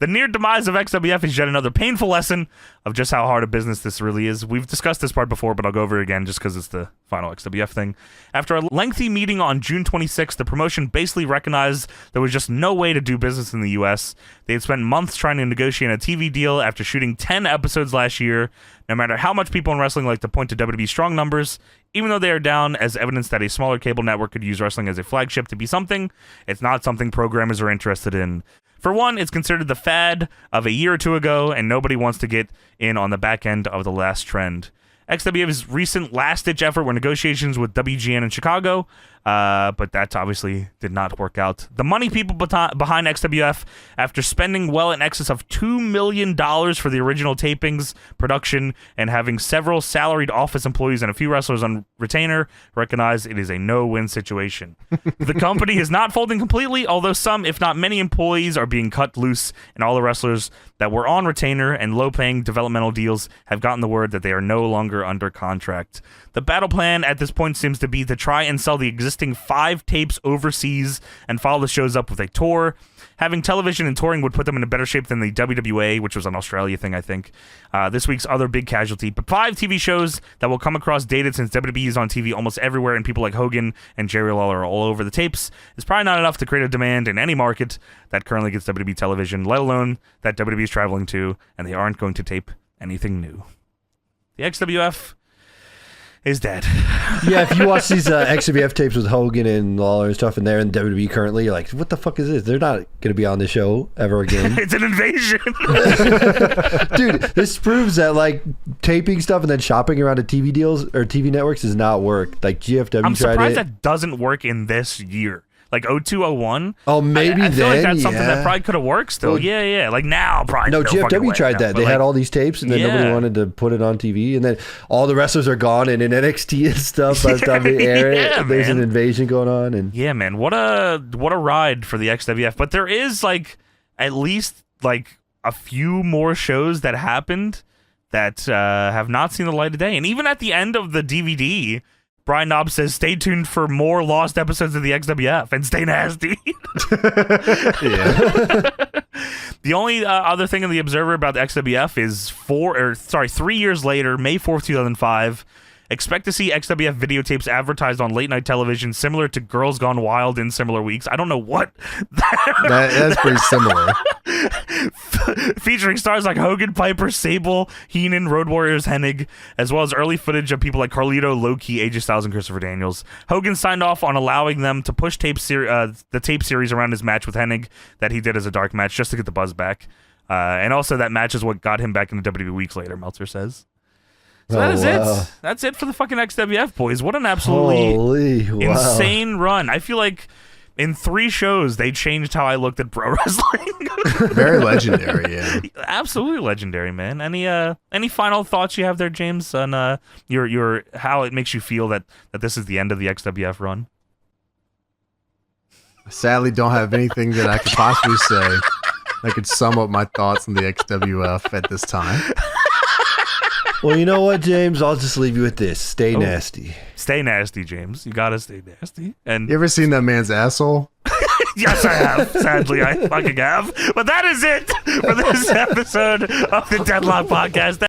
S2: The near demise of XWF is yet another painful lesson of just how hard a business this really is. We've discussed this part before, but I'll go over it again just because it's the final XWF thing. After a lengthy meeting on June 26th, the promotion basically recognized there was just no way to do business in the U.S. They had spent months trying to negotiate a TV deal after shooting 10 episodes last year. No matter how much people in wrestling like to point to WWE strong numbers, even though they are down as evidence that a smaller cable network could use wrestling as a flagship to be something, it's not something programmers are interested in. For one, it's considered the fad of a year or two ago, and nobody wants to get in on the back end of the last trend. XWF's recent last-ditch effort were negotiations with WGN in Chicago, but that obviously did not work out. The money people behind XWF, after spending well in excess of $2 million for the original tapings, production, and having several salaried office employees and a few wrestlers on retainer, recognize it is a no-win situation. The company is not folding completely, although some, if not many, employees are being cut loose, and all the wrestlers that were on retainer and low-paying developmental deals have gotten the word that they are no longer under contract. The battle plan at this point seems to be to try and sell the existing 5 tapes overseas and follow the shows up with a tour. Having television and touring would put them in a better shape than the WWA, which was an Australia thing, I think. This week's other big casualty, but 5 TV shows that will come across dated since WWE is on TV almost everywhere and people like Hogan and Jerry Lawler are all over the tapes is probably not enough to create a demand in any market that currently gets WWE television, let alone that WWE is traveling to, and they aren't going to tape anything new. The XWF is dead.
S3: Yeah, if you watch these XWF tapes with Hogan and Lawler and stuff, and they're in WWE currently, you're like, what the fuck is this? They're not going to be on the show ever again.
S2: It's an invasion.
S3: Dude, this proves that like taping stuff and then shopping around to TV deals or TV networks does not work. Like GFW
S2: I'm
S3: tried
S2: surprised
S3: it.
S2: that doesn't work in this year. Like 0201.
S3: Oh, maybe
S2: I feel
S3: then,
S2: like that's something
S3: yeah.
S2: that probably could have worked still.
S3: Well,
S2: yeah. Like now, probably
S3: no,
S2: no fucking
S3: GFW
S2: way,
S3: tried
S2: no.
S3: that.
S2: But
S3: They
S2: like,
S3: had all these tapes, and then nobody wanted to put it on TV. And then all the wrestlers are gone, and in NXT and stuff, by the time they air it, there's an invasion going on. And
S2: yeah, man, what a ride for the XWF. But there is like at least like a few more shows that happened that have not seen the light of day. And even at the end of the DVD, Brian Knobbs says, stay tuned for more lost episodes of the XWF and stay nasty. The only other thing in the Observer about the XWF is 3 years later, May 4th, 2005, expect to see XWF videotapes advertised on late night television similar to Girls Gone Wild in similar weeks. I don't know what.
S1: That's pretty similar.
S2: Featuring stars like Hogan, Piper, Sable, Heenan, Road Warriors, Hennig, as well as early footage of people like Carlito, Low-Key, AJ Styles, and Christopher Daniels. Hogan signed off on allowing them to push the tape series around his match with Hennig that he did as a dark match just to get the buzz back. And also that match is what got him back into WWE weeks later, Meltzer says. So that is it. That's it for the fucking XWF, boys. What an absolutely insane run. I feel like in 3 shows, they changed how I looked at pro wrestling.
S1: Very legendary, yeah.
S2: Absolutely legendary, man. Any final thoughts you have there, James, on your how it makes you feel that this is the end of the XWF run?
S1: I sadly don't have anything that I could possibly say that could sum up my thoughts on the XWF at this time.
S3: Well, you know what, James? I'll just leave you with this. Stay nasty.
S2: Stay nasty, James. You gotta stay nasty. And
S1: you ever seen that man's asshole?
S2: Yes, I have. Sadly, I fucking have. But that is it for this episode of the Deadlock Podcast.